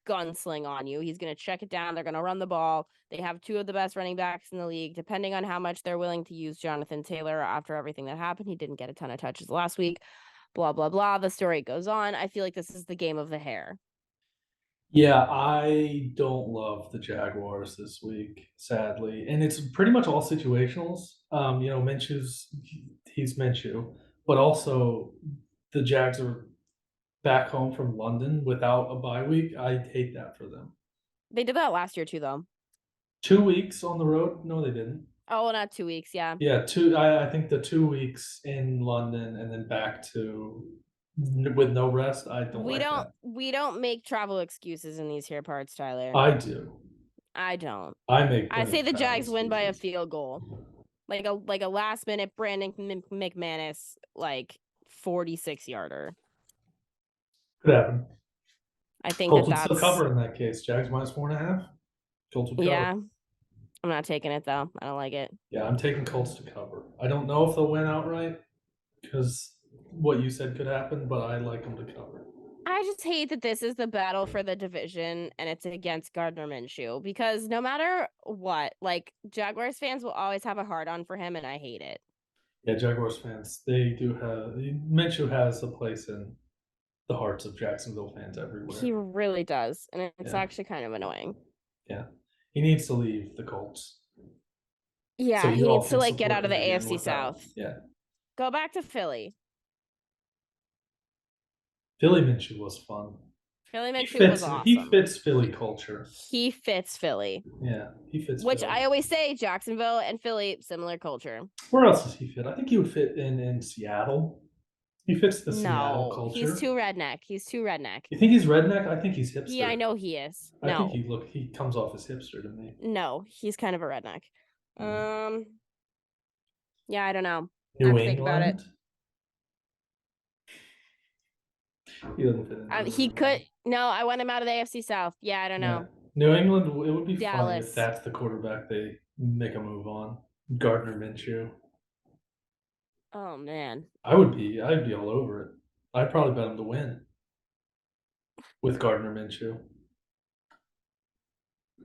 gunsling on you. He's going to check it down. They're going to run the ball. They have two of the best running backs in the league, depending on how much they're willing to use Jonathan Taylor after everything that happened. He didn't get a ton of touches last week. Blah, blah, blah. The story goes on. I feel like this is the game of the hair. Yeah, I don't love the Jaguars this week, sadly, and it's pretty much all situationals. He's Minshew, but also the Jags are back home from London without a bye week. I hate that for them. They did that last year too, though. 2 weeks on the road? No, they didn't. Oh, not 2 weeks. Yeah. Yeah, I think the 2 weeks in London and then back to with no rest. I don't like that. We don't make travel excuses in these here parts, Tyler. I do. I don't. I say the Jags excuses. win by a field goal, like a last minute Brandon McManus 46 yarder. Could happen. I think Colts that's would still cover in that case. Jags minus 4.5. Colts would cover. Yeah. I'm not taking it though. I don't like it. Yeah, I'm taking Colts to cover. I don't know if they'll win outright because what you said could happen, but I like them to cover. I just hate that this is the battle for the division and it's against Gardner Minshew because no matter what, like Jaguars fans will always have a hard on for him and I hate it. Yeah, Jaguars fans, they do have Minshew has a place in the hearts of Jacksonville fans everywhere. He really does, and it's actually kind of annoying. Yeah, he needs to leave the Colts. So Yeah, you he all needs to can like get support out of him the again AFC without, South. yeah. Go back to Philly. Philly Minshew was fun. Philly He Minshew was fits. He awesome. fits Philly culture. He fits Philly, Yeah, he fits which Philly. I always say Jacksonville and Philly, similar culture. Where else does he fit? I think he would fit in Seattle. He fits the Seattle No, he's culture. too redneck. He's too redneck. You think he's redneck? I think he's Yeah, I hipster. know he is. I think No, he comes off as hipster to me. no, he's kind of a redneck. Um, yeah, I don't know. I have New to think about it. England. He doesn't fit into New He could. England. No, I want him out of the AFC South. Yeah, I don't Yeah, know. New England. It would be funny if Dallas. that's the quarterback they make a move on. Gardner Minshew. Oh man, I'd be all over it. I'd probably bet him to win with Gardner Minshew.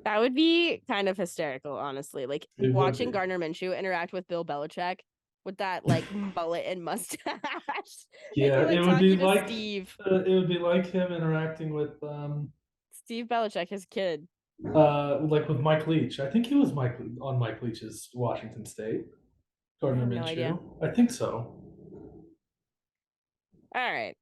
that would be kind of hysterical, honestly. Like It would watching be. Gardner Minshew interact with Bill Belichick with that like mullet and mustache, and Yeah, he it like would be talking to like Steve. him interacting with Steve Belichick, his kid. like with Mike Leach. I think he was on Mike Leach's Washington State. I Gardner have no idea. Minshew. I think so. All right.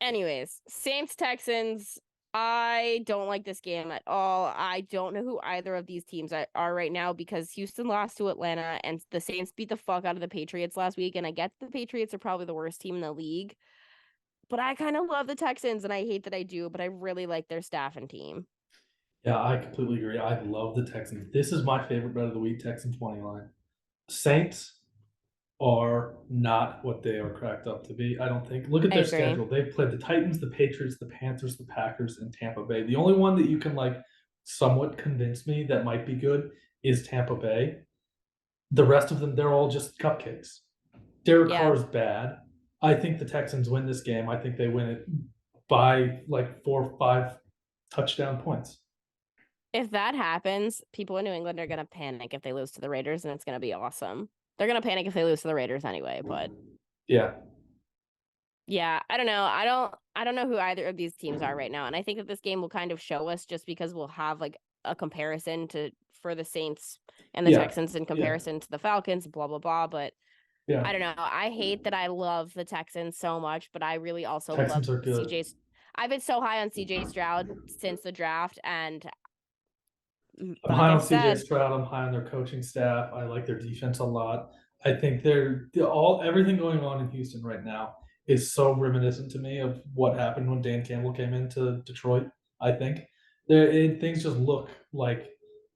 Anyways, Saints Texans. I don't like this game at all. I don't know who either of these teams are right now because Houston lost to Atlanta and the Saints beat the fuck out of the Patriots last week. And I get the Patriots are probably the worst team in the league, but I kind of love the Texans and I hate that I do, but I really like their staff and team. Yeah, I completely agree. I love the Texans. This is my favorite bet of the week, Texans money line. Saints are not what they are cracked up to be, I don't think. Look at I their agree. schedule. They've played the Titans, the Patriots, the Panthers, the Packers, and Tampa Bay. The only one that you can like somewhat convince me that might be good is Tampa Bay. The rest of them, they're all just cupcakes. Derek Yeah. Carr is bad. I think the Texans win this game. I think they win it by like 4 or 5 touchdown points. If that happens, people in New England are going to panic if they lose to the Raiders and it's going to be awesome. They're going to panic if they lose to the Raiders anyway, but Yeah. yeah, I don't know. I don't know who either of these teams are right now. And I think that this game will kind of show us just because we'll have like a comparison to for the Saints and the Yeah. Texans in comparison to the Falcons, blah blah blah. But Yeah. I don't know. I hate that I love the Texans so much, but I really also love Texans are good. CJ's. I've been so high on CJ Stroud since the draft, and I'm like high I on CJ said, Stroud. I'm high on their coaching staff. I like their defense a lot. I think they're everything going on in Houston right now is so reminiscent to me of what happened when Dan Campbell came into Detroit. I think things just look like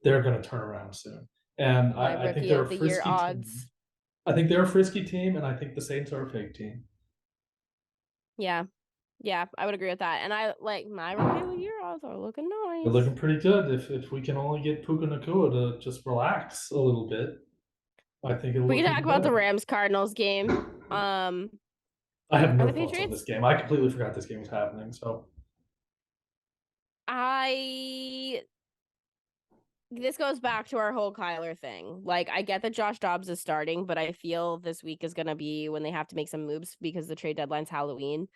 they're going to turn around soon, and my I think rookie they're of a the year frisky team. odds. I think they're a frisky team, and I think the Saints are a fake team. Yeah. Yeah, I would agree with that. And I like my rookie of the year odds are looking They're nice. looking pretty good. If we can only get Puka Nakua to just relax a little bit, I think it'll We look can talk even about the better. Rams Cardinals game. I have Are no the thoughts on Patriots? this game. I completely forgot this game was happening. So I this goes back to our whole Kyler thing. Like I get that Josh Dobbs is starting, but I feel this week is gonna be when they have to make some moves because the trade deadline's Halloween.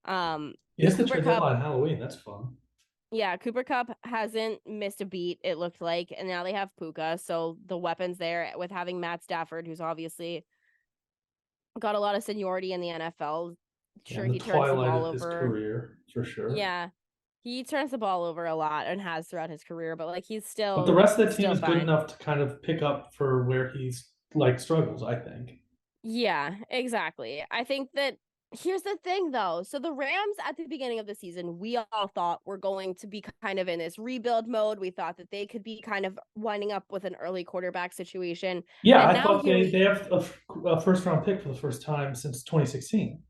yes, the Cooper trade Cup, deadline Halloween. That's fun. yeah, Cooper Cup hasn't missed a beat, it looked like, and now they have Puka. So the weapons there with having Matt Stafford, who's obviously got a lot of seniority in the NFL. Sure, And the he turns the twilight ball of his over. career for sure. Yeah, he turns the ball over a lot and has throughout his career, but like But the rest of that team still is good fine. enough to kind of pick up for where he's like struggles. I think. Yeah, exactly. I think that here's the thing though. So the Rams at the beginning of the season, we all thought were going to be kind of in this rebuild mode. We thought that they could be kind of winding up with an early quarterback situation. Yeah, And I now thought here they we have a first round pick for the first time since 2016.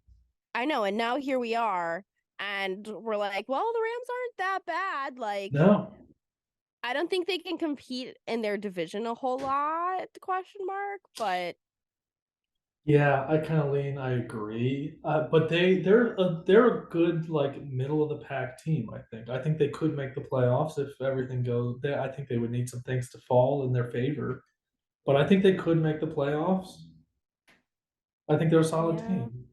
I know, and now here we are and we're like, well, the Rams aren't that bad. Like No. I don't think they can compete in their division a whole lot, question mark, but Yeah, I kind of lean. I agree, but they're a good like middle of the pack team. I think they could make the playoffs if everything goes. I think they would need some things to fall in their favor, but I think they could make the playoffs. I think they're a solid yeah. team.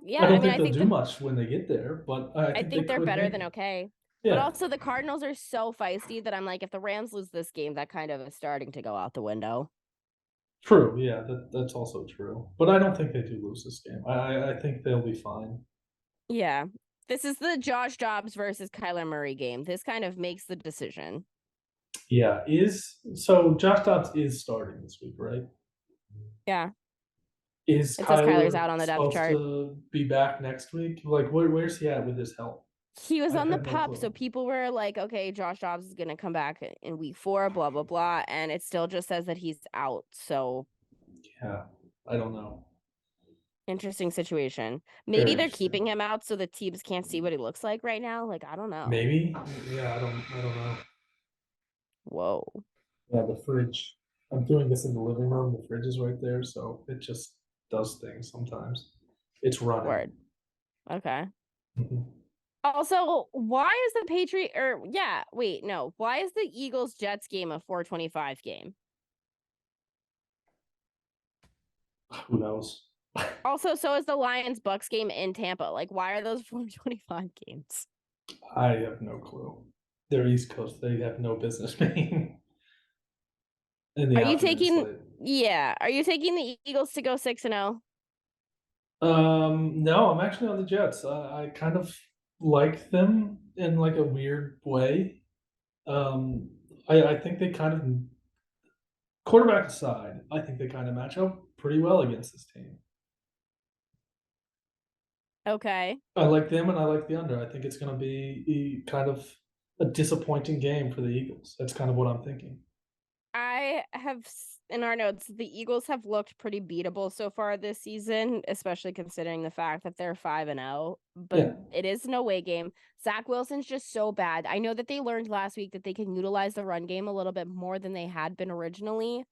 Yeah, I I don't mean think they'll do much when they get there, but I I think they think they're could better make than it. okay. But Yeah, also the Cardinals are so feisty that I'm like, if the Rams lose this game, that kind of is starting to go out the window. True, yeah, that's also true. But I don't think they do lose this game. I think they'll be fine. Yeah. This is the Josh Dobbs versus Kyler Murray game. This kind of makes the decision. Yeah, so Josh Dobbs is starting this week, right? Yeah. Is It says Kyler's out Kyler on the depth supposed chart. to be back next week? Like, where's he at with his health? He was I on the have no pup, so clue. people were like, okay, Josh Dobbs is gonna come back in week 4, blah blah blah. And it still just says that he's out. So Yeah, I don't know. interesting situation. Maybe Very they're interesting. keeping him out so the teams can't see what he looks like right now. Like, I don't know. Maybe. Yeah, I don't know. Whoa. Yeah, the fridge. I'm doing this in the living room. The fridge is right there, so it just does things sometimes. It's running. Word. Okay. Mhm. Also, why is the Patriot or yeah, wait, no. Why is the Eagles Jets game a 425 game? Who knows? Also, so is the Lions Bucks game in Tampa. Like, why are those 425 games? I have no clue. They're East Coast. They have no business being in the Are you afternoon taking slate. are you taking the Eagles to go 6-0? No, I'm actually on the Jets. I kind of like them in like a weird way. Um, I think they kind of, quarterback aside, I think they kind of match up pretty well against this team. Okay. I like them and I like the under. I think it's going to be kind of a disappointing game for the Eagles. That's kind of what I'm thinking. I have in our notes, the Eagles have looked pretty beatable so far this season, especially considering the fact that they're 5-0. But Yeah. it is an away game. Zach Wilson's just so bad. I know that they learned last week that they can utilize the run game a little bit more than they had been originally.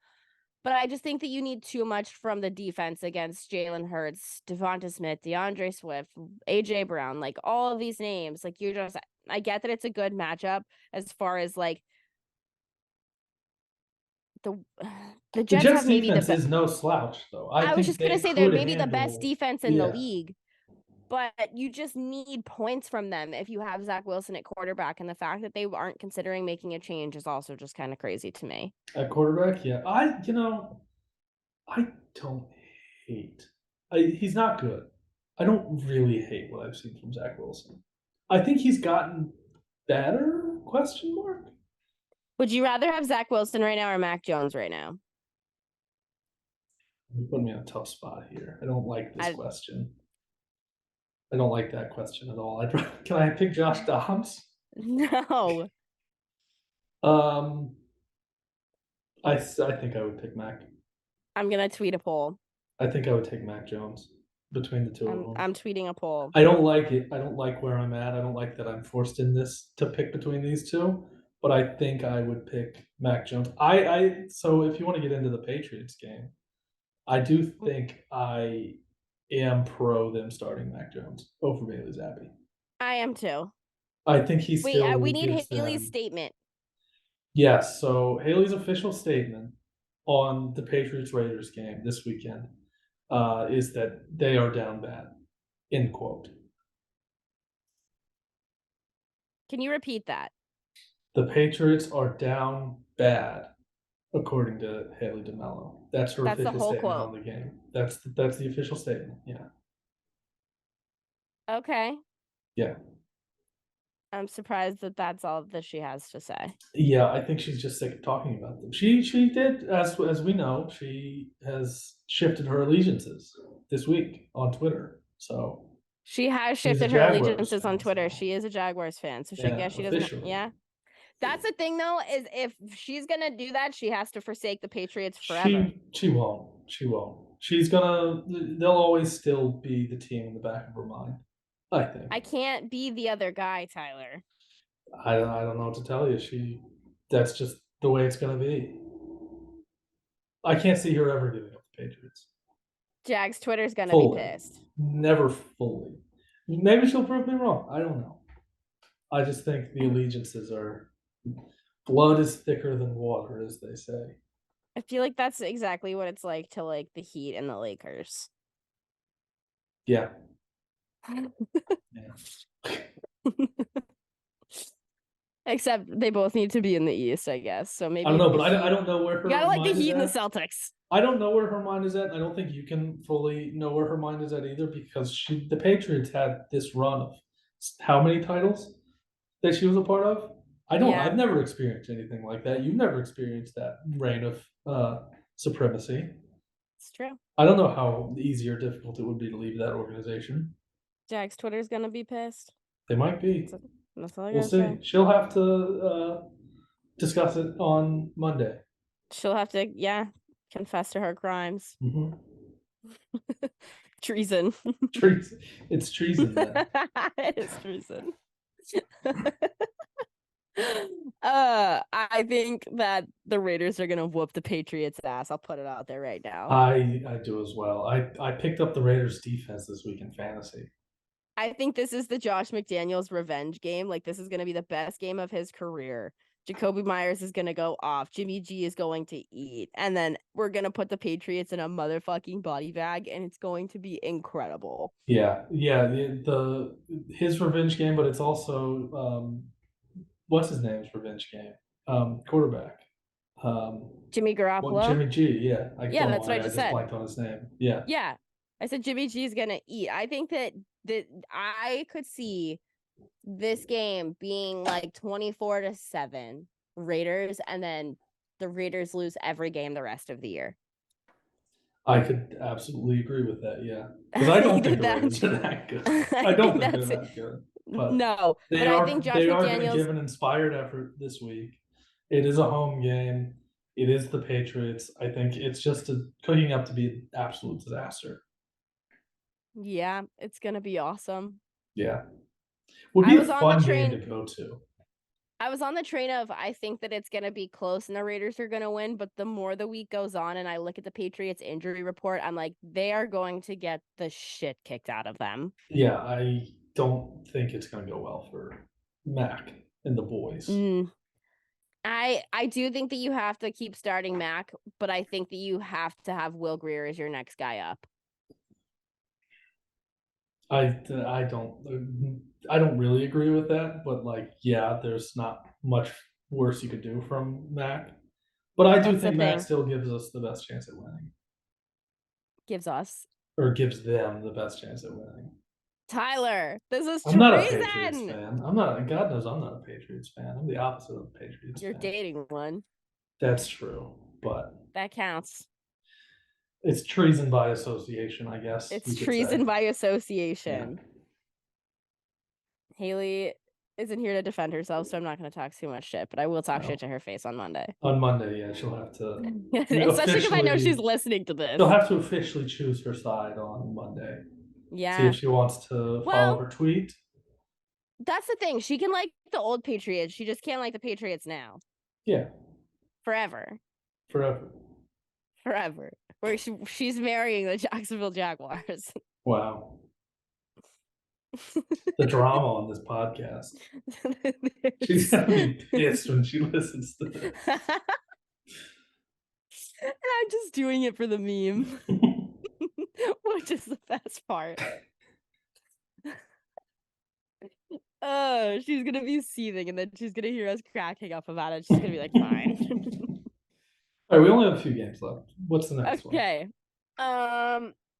But I just think that you need too much from the defense against Jalen Hurts, Devonta Smith, DeAndre Swift, AJ Brown, like all of these names. Like you're just, I get that it's a good matchup as far as like the the The Jets Jets have maybe the defense best. is no slouch, though. I I was think just gonna they say they're could maybe the best handle, defense in the yeah. league, but you just need points from them if you have Zach Wilson at quarterback. And the fact that they aren't considering making a change is also just kind of crazy to me. At quarterback, yeah. I don't hate. He's not good. I don't really hate what I've seen from Zach Wilson. I think he's gotten better? Question mark. Would you rather have Zach Wilson right now or Mac Jones right now? You put me in a tough spot here. I don't like this I question. I don't like that question at all. Can I pick Josh Dobbs? no. Um, I think I would pick Mac. I'm gonna tweet a poll. I think I would take Mac Jones between the two of them. I'm tweeting a poll. I don't like it. I don't like where I'm at. I don't like that I'm forced in this to pick between these two. But I think I would pick Mac Jones. So if you want to get into the Patriots game, I do think I am pro them starting Mac Jones over Bailey Zappi. I am too. I think he Wait, still we need gives Haley's them. statement. Yes, so Haley's official statement on the Patriots Raiders game this weekend is that they are down bad. End quote. Can you repeat that? The Patriots are down bad, according to Haley DeMello. That's her That's the official whole statement quote. on the game. That's the official statement. Yeah, Okay. yeah, I'm surprised that that's all that she has to say. yeah. I think she's just sick of talking about them. She did, as we know, she has shifted her allegiances this week on Twitter. So She has she's a shifted her Jaguars allegiances on fan. Twitter. So She is a Jaguars fan, so she I yeah, guess she doesn't. officially. Yeah, that's the thing though. Is if she's gonna do that, she has to forsake the Patriots forever. She won't. She won't. She's gonna. They'll always still be the team in the back of her mind. I think. I can't be the other guy, Tyler. I don't know what to tell you. That's just the way it's gonna be. I can't see her ever giving up the Patriots Jags Twitter's gonna be fully. pissed. Never fully. Maybe she'll prove me wrong. I don't know. I just think the allegiances are, blood is thicker than water, as they say. I feel like that's exactly what it's like to like the Heat and the Lakers. Yeah. Yeah. Except they both need to be in the East, I guess. So maybe I don't know, the but I Heat. don't know where You her gotta like the mind is Heat and the at. Celtics. I don't know where her mind is at. I don't think you can fully know where her mind is at either because the Patriots had this run of how many titles that she was a part of. I've Yeah, never experienced anything like that. You've never experienced that reign of supremacy. it's true. I don't know how easy or difficult it would be to leave that organization. Jack's Twitter's gonna be pissed. They might be. That's, that's all I We'll gotta see. say. She'll have to discuss it on Monday. She'll have to, yeah, confess to her crimes. Mm-hmm. Treason. Treason. It's treason then. It is treason. I think that the Raiders are gonna whoop the Patriots' ass. I'll put it out there right now. I do as well. I picked up the Raiders defense this week in fantasy. I think this is the Josh McDaniels revenge game. Like, this is gonna be the best game of his career. Jacoby Myers is gonna go off. Jimmy G is going to eat, and then we're gonna put the Patriots in a motherfucking body bag, and it's going to be incredible. Yeah, his revenge game, but it's also what's his name's revenge game? Quarterback. Jimmy Garoppolo. Jimmy G. Yeah, Yeah, that's what I just said. blanked on his name. Yeah, Yeah, I said Jimmy G is gonna eat. I think that I could see this game being like 24-7 Raiders, and then the Raiders lose every game the rest of the year. I could absolutely agree with that. Yeah, because I don't think the Raiders are that good. I don't think they're that good. But no, but I think Josh they are going to McDaniels. give an inspired effort this week. It is a home game. It is the Patriots. I think it's just cooking up to be an absolute disaster. Yeah, it's gonna be awesome. Yeah, would be a fun game to go to. I was on the train of I think that it's going to be close and the Raiders are going to win, but the more the week goes on and I look at the Patriots injury report, I'm like, they are going to get the shit kicked out of them. Yeah, I don't think it's going to go well for Mac and the boys. I do think that you have to keep starting Mac, but I think that you have to have Will Grier as your next guy up. I don't really agree with that, but like, yeah, there's not much worse you could do from Mac. But I do think Mac still gives us the best chance at winning. Gives us. Or gives them the best chance at winning. Tyler, this is I'm not a Patriots fan. God knows I'm not a Patriots fan. I'm the opposite of a Patriots You're fan. dating one. That's true, but that counts. It's treason by association, I guess. It's treason by association. Yeah. Haley isn't here to defend herself, so I'm not going to talk too much shit, but I will talk shit to her face on Monday. On Monday, yeah, she'll have to. Especially because I know she's listening to this. She'll have to officially choose her side on Monday. Yeah. See if she wants to follow her tweet. That's the thing. She can like the old Patriots. She just can't like the Patriots now. Yeah. Forever. Where she's marrying the Jacksonville Jaguars. Wow. The drama on this podcast. She's gonna be pissed when she listens to this. And I'm just doing it for the meme. Which is the best part. Oh, she's gonna be seething and then she's gonna hear us cracking up about it. She's gonna be like, fine. All right, we only have a few games left. What's the next one? Okay.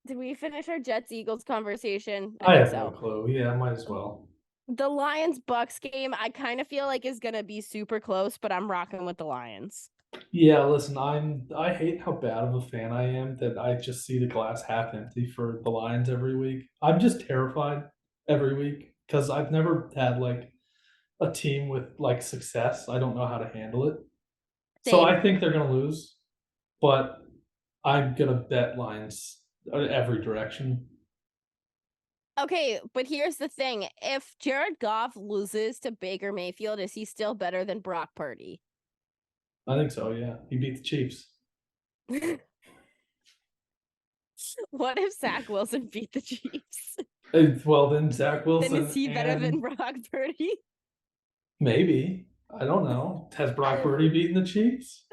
Did we finish our Jets Eagles conversation? I have no clue. Yeah, might as well. The Lions Bucks game, I kind of feel like is gonna be super close, but I'm rocking with the Lions. Yeah, listen, I hate how bad of a fan I am that I just see the glass half empty for the Lions every week. I'm just terrified every week because I've never had like a team with like success. I don't know how to handle it. Same. So I think they're gonna lose, but I'm gonna bet Lions every direction. Okay, but here's the thing. If Jared Goff loses to Baker Mayfield, is he still better than Brock Purdy? I think so, yeah. He beat the Chiefs. What if Zach Wilson beat the Chiefs? Well, then Zach Wilson. Then is he better than Brock Purdy? Maybe. I don't know. Has Brock Purdy beaten the Chiefs?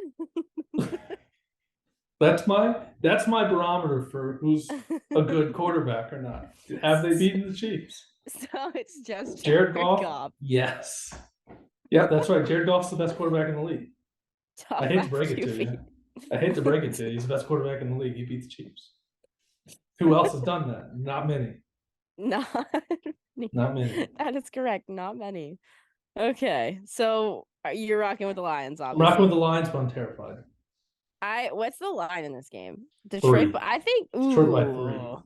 That's my barometer for who's a good quarterback or not. Have they beaten the Chiefs? So it's just Jared Goff? Yes. Yeah, that's right. Jared Goff's the best quarterback in the league. I Tough hate to break it to QB. you. I hate to break it to you. He's the best quarterback in the league. He beat the Chiefs. Who else has done that? Not many. Not many. Not many. That is correct. Not many. Okay, so you're rocking with the Lions, I'm rocking with the obviously. Lions, but I'm terrified. What's the line in this game? Detroit, 3. but I think Detroit by 3. ooh.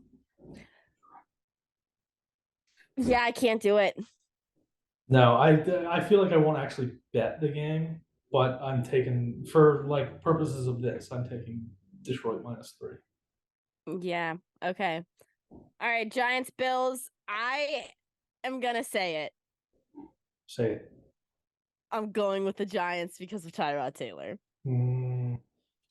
Yeah, I can't do it. No, I feel like I won't actually bet the game, but I'm taking for like purposes of this, I'm taking Detroit -3. Yeah. Okay. All right, Giants Bills. I am gonna say it. Say it. I'm going with the Giants because of Tyrod Taylor.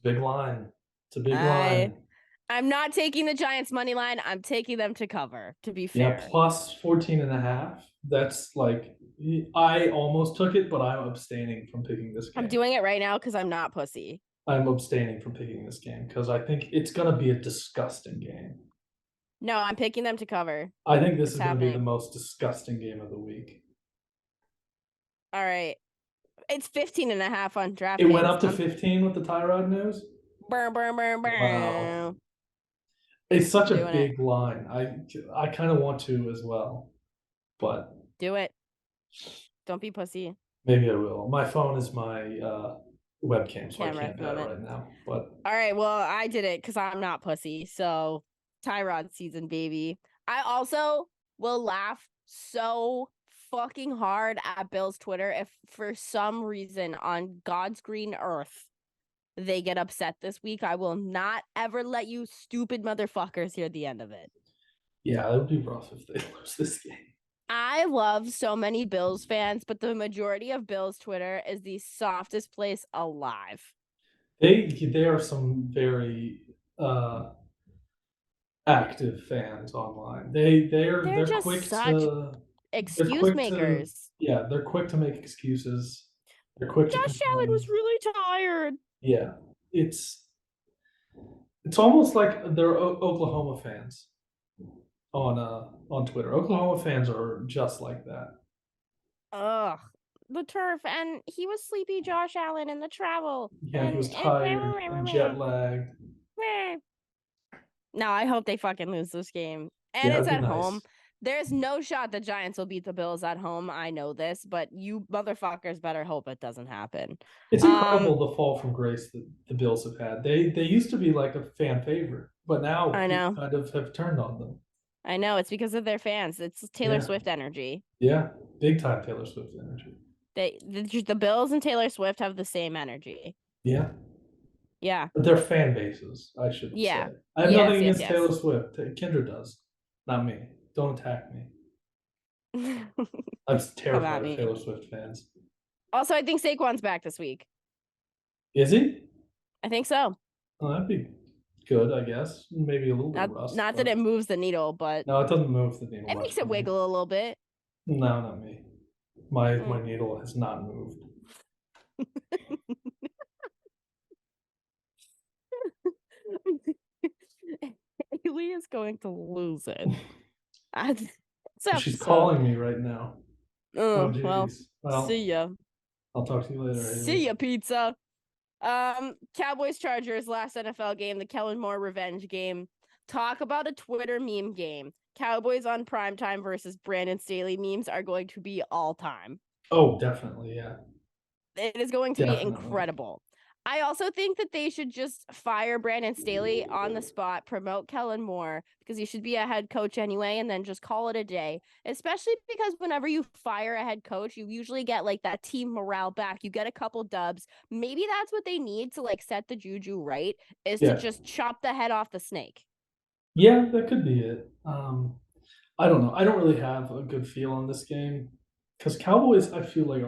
Big line. It's a big I line. I'm not taking the Giants money line. I'm taking them to cover, to be Yeah, fair. plus 14.5. That's like I almost took it, but I'm abstaining from picking this I'm game. doing it right now because I'm not pussy. I'm abstaining from picking this game because I think it's gonna be a disgusting game. No, I'm picking them to cover. I think this It's is gonna be the happening. most disgusting game of the week. All right. It's 15.5 on It went DraftKings. up to 15 with the Tyrod news. Burn, burn, burn, Wow. burn. It's such I'm a doing it. big line. I kind of want to as well, but Do it. Don't be pussy. maybe I will. My phone is my webcam, so I Camera at can't the bet it moment. right now. But All right. Well, I did it because I'm not pussy. So Tyrod season, baby. I also will laugh so fucking hard at Bill's Twitter if for some reason on God's green earth they get upset this week. I will not ever let you stupid motherfuckers hear the end of it. yeah, it would be rough if they lose this game. I love so many Bills fans, but the majority of Bills Twitter is the softest place alive. They are some very active fans online. They're they're just quick such to they're excuse quick to makers. yeah, they're quick to make excuses. They're quick to Josh Allen complain. was really tired. Yeah, it's almost like they're Oklahoma fans on Twitter. Oklahoma fans are just like that. Ugh. The turf, and he was sleepy, Josh Allen, and the travel. Yeah, he And was tired and jet lagged. no, I hope they fucking lose this game. And Yeah, it's it'd be at home. nice. There's no shot the Giants will beat the Bills at home. I know this, but you motherfuckers better hope it doesn't happen. It's Um, incredible the fall from grace that the Bills have had. They used to be like a fan favorite, but now I people know. kind of have turned on them. I know. It's because of their fans. It's Taylor Yeah, Swift energy. yeah, big time Taylor Swift energy. The Bills and Taylor Swift have the same energy. Yeah, Yeah. but they're fan bases, I should say. Yeah. I have Yes, nothing yes, against yes. Taylor Swift. Kendra does, not me. Don't attack me. I'm Come at terrified of me. Taylor Swift fans. Also, I think Saquon's back this week. Is he? I think so. Oh, that'd be good, I guess. Maybe a little bit Not of rust, not that but it moves the needle, but no, it doesn't move the needle it much makes for it me. wiggle a little bit. No, not me. My Mm. needle has not moved. Haley is going to lose it. She's calling me right now. Oh, Well, jeez. see Well, ya. I'll talk to you later, See Haley. ya, pizza. Cowboys Chargers last NFL game, the Kellen Moore revenge game. Talk about a Twitter meme game. Cowboys on primetime versus Brandon Staley memes are going to be all time. Oh, definitely, yeah. It is going to be Definitely. incredible. I also think that they should just fire Brandon Staley on the spot, promote Kellen Moore because he should be a head coach anyway, and then just call it a day. Especially because whenever you fire a head coach, you usually get like that team morale back. You get a couple dubs. Maybe that's what they need to like set the juju right, is to Yeah. just chop the head off the snake. Yeah, that could be it. I don't know. I don't really have a good feel on this game because Cowboys, I feel like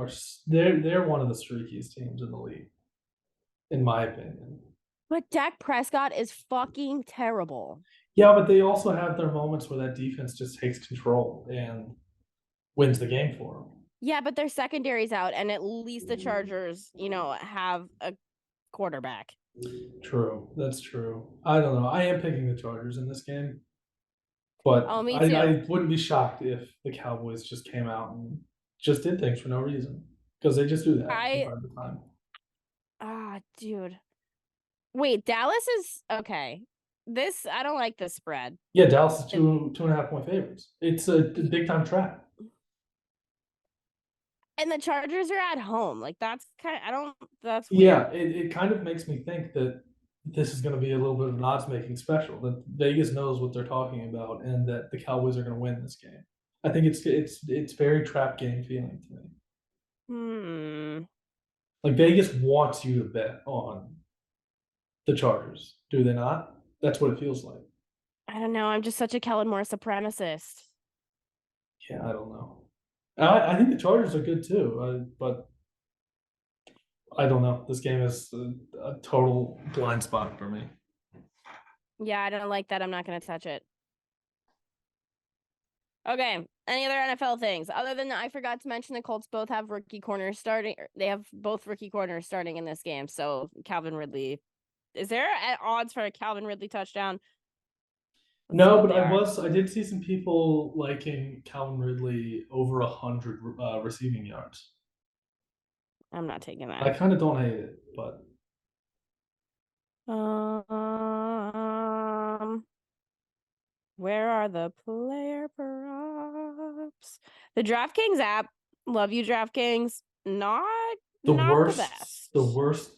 they're one of the streakiest teams in the league, in my opinion. But Dak Prescott is fucking terrible. Yeah, but they also have their moments where that defense just takes control and wins the game for them. Yeah, but their secondary's out, and at least the Chargers, have a quarterback. True, that's true. I don't know. I am picking the Chargers in this game, but Oh, me I too. wouldn't be shocked if the Cowboys just came out and just did things for no reason. because they just do that from I time to time. dude. Wait, Dallas is okay. This I don't like this spread. Yeah, Dallas is It- 2.5 point favorites. It's a big time trap. and the Chargers are at home. Like that's kind of I don't that's Yeah, weird. it kind of makes me think that this is going to be a little bit of an odds making special. That Vegas knows what they're talking about, and that the Cowboys are going to win this game. I think it's very trap game feeling to me. Hmm. Like Vegas wants you to bet on the Chargers, do they not? That's what it feels like. I don't know. I'm just such a Kellen Moore supremacist. Yeah, I don't know. I think the Chargers are good too, but I don't know. This game is a total blind spot for me. Yeah, I don't like that. I'm not gonna touch it. Okay. Any other NFL things? Other than I forgot to mention the Colts both have rookie corners starting. They have both rookie corners starting in this game. So Calvin Ridley. Is there odds for a Calvin Ridley touchdown? Let's see No, what but they are. I did see some people liking Calvin Ridley over 100 receiving yards. I'm not taking I that. kind of don't hate it, but Um, where are the player props? The DraftKings app. Love you, DraftKings. Not the the best. worst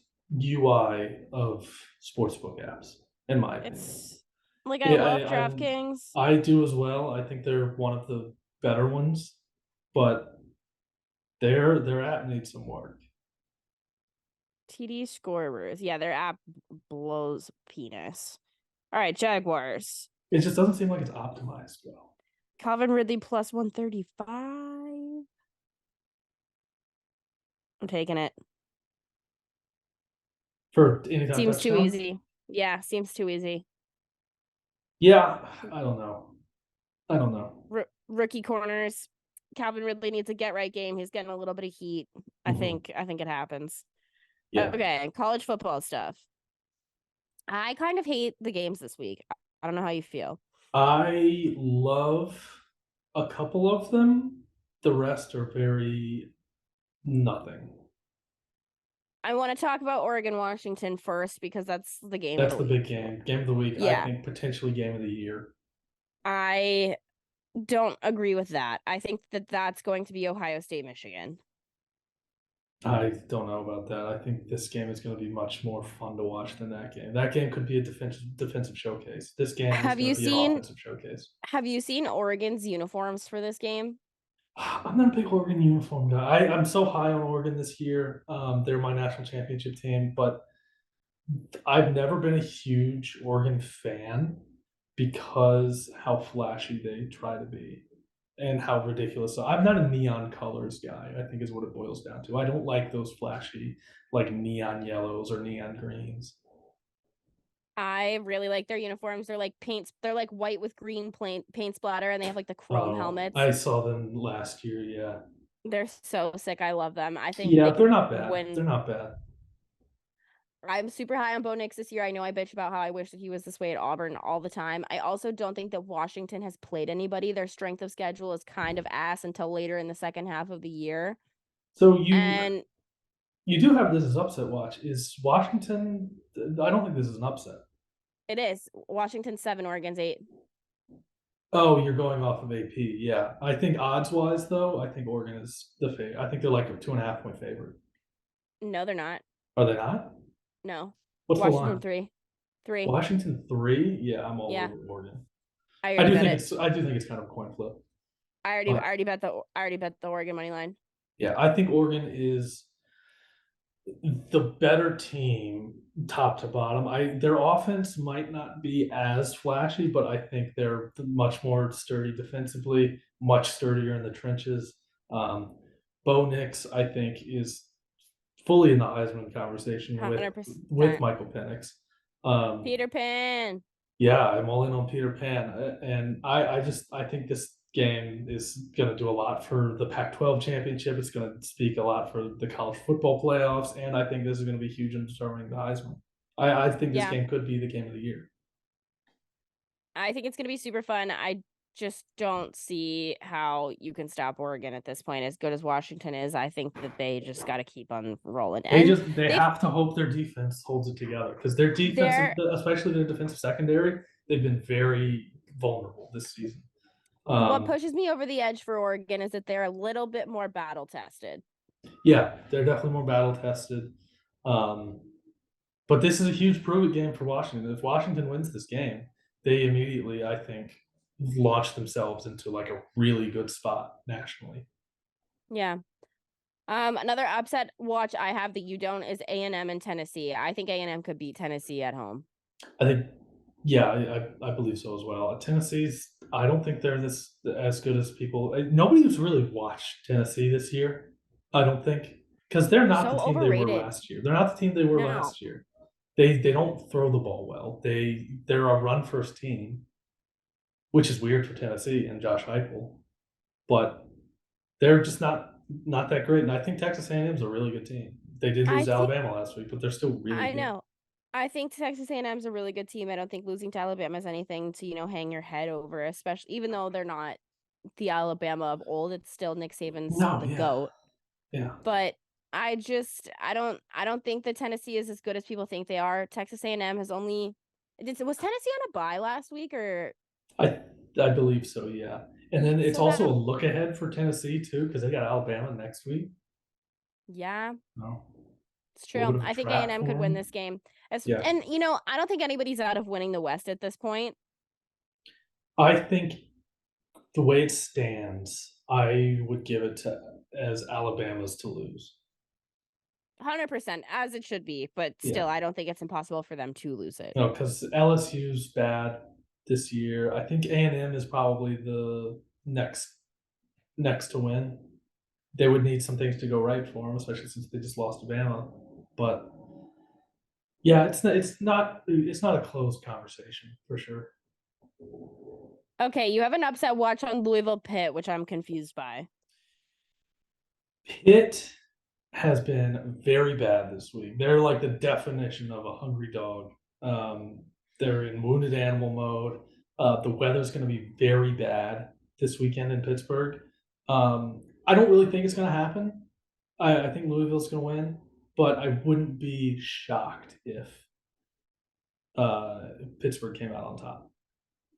UI of sportsbook apps, in my opinion. It's like I Yeah, love DraftKings. I do as well. I think they're one of the better ones, but their app needs some work. TD scorers. Yeah, their app blows penis. All right, Jaguars. It just doesn't seem like it's optimized well. Calvin Ridley plus 135. I'm taking it. For anytime Seems too touchdown? easy. Yeah, seems too easy. Yeah, I don't know. I don't know. Rookie corners. Calvin Ridley needs a get right game. He's getting a little bit of heat. Mhm. I think it happens. Yeah. Okay, college football stuff. I kind of hate the games this week. I don't know how you feel. I love a couple of them. The rest are very nothing. I want to talk about Oregon Washington first because that's the game of That's the the big week. game. Game of the week, I Yeah, think potentially game of the year. I don't agree with that. I think that that's going to be Ohio State, Michigan. I don't know about that. I think this game is going to be much more fun to watch than that game. That game could be a defensive showcase. This game is Have going you to be an seen offensive showcase. have you seen Oregon's uniforms for this game? I'm not a big Oregon uniform guy. I'm so high on Oregon this year. They're my national championship team, but I've never been a huge Oregon fan because how flashy they try to be and how ridiculous. So I'm not a neon colors guy, I think is what it boils down to. I don't like those flashy, like neon yellows or neon greens. I really like their uniforms. They're like paints. They're like white with green paint splatter, and they have like the chrome Oh, helmets. I saw them last year. Yeah. They're so sick. I love them. I think Yeah, they they're could not bad. They're win. not bad. I'm super high on Bo Nix this year. I know I bitch about how I wish that he was this way at Auburn all the time. I also don't think that Washington has played anybody. Their strength of schedule is kind of ass until later in the second half of the year. So And you do have this as upset watch. Is Washington? I don't think this is an upset. it is Washington 7, Oregon's 8. Oh, you're going off of AP. Yeah. I think odds wise, though, I think Oregon is the favorite. I think they're like a 2.5 point favorite. No, they're not. Are they not? No. What's the Washington line? 3. 3. Washington 3? Yeah, I'm all Yeah. over Oregon. I already bet it. I do think it's kind of a coin flip. I But already bet the Oregon money line. yeah, I think Oregon is the better team top to bottom. Their offense might not be as flashy, but I think they're much more sturdy defensively, much sturdier in the trenches. Bo Nix, I think, is fully in the Heisman conversation with 100%. Michael Penix. Peter Pan. Yeah, I'm all in on Peter Pan, and I think this game is going to do a lot for the Pac-12 championship. It's going to speak a lot for the college football playoffs, and I think this is going to be huge in determining the Heisman. I think this Yeah. game could be the game of the year. I think it's going to be super fun. just don't see how you can stop Oregon at this point. As good as Washington is, I think that they just got to keep on rolling. And They they've have to hope their defense holds it together because their defensive, they're especially their defensive secondary, they've been very vulnerable this season. what pushes me over the edge for Oregon is that they're a little bit more battle tested. Yeah, they're definitely more battle tested. Um, but this is a huge prove it game for Washington. If Washington wins this game, they immediately, I think, launch themselves into like a really good spot nationally. Yeah. Another upset watch I have that you don't is A&M and Tennessee. I think A&M could beat Tennessee at home. I think, yeah, I believe so as well. Tennessee's, I don't think they're this as good as people. Nobody's really watched Tennessee this year. I don't think because they're not the So team they were overrated. last year. They're not the team they were No. last year. They don't throw the ball well. They're a run first team, which is weird for Tennessee and Josh Heupel, but they're just not that great. And I think Texas A&M is a really good team. They did lose I to think Alabama last week, but they're still really I good. know. I think Texas A&M is a really good team. I don't think losing to Alabama is anything to, hang your head over, especially even though they're not the Alabama of old. It's still Nick Saban's No, the yeah, GOAT. yeah. But I don't think that Tennessee is as good as people think they are. Texas A&M has only was Tennessee on a bye last week or I I believe so, yeah. And then it's so also that a look ahead for Tennessee too, because they got Alabama next week. yeah, No, it's a little true. bit of a I think trap A&M for could win them. this game. Yeah, And I don't think anybody's out of winning the West at this point. I think the way it stands, I would give it to as Alabama's to lose. 100% as it should be, but Yeah, still I don't think it's impossible for them to lose it. no, because LSU's bad this year. I think A&M is probably the next to win. They would need some things to go right for them, especially since they just lost to Bama. But yeah, it's not a closed conversation for sure. Okay, you have an upset watch on Louisville Pitt, which I'm confused by. Pitt has been very bad this week. They're like the definition of a hungry dog. They're in wounded animal mode. The weather's going to be very bad this weekend in Pittsburgh. I don't really think it's going to happen. I think Louisville's going to win, but I wouldn't be shocked if Pittsburgh came out on top.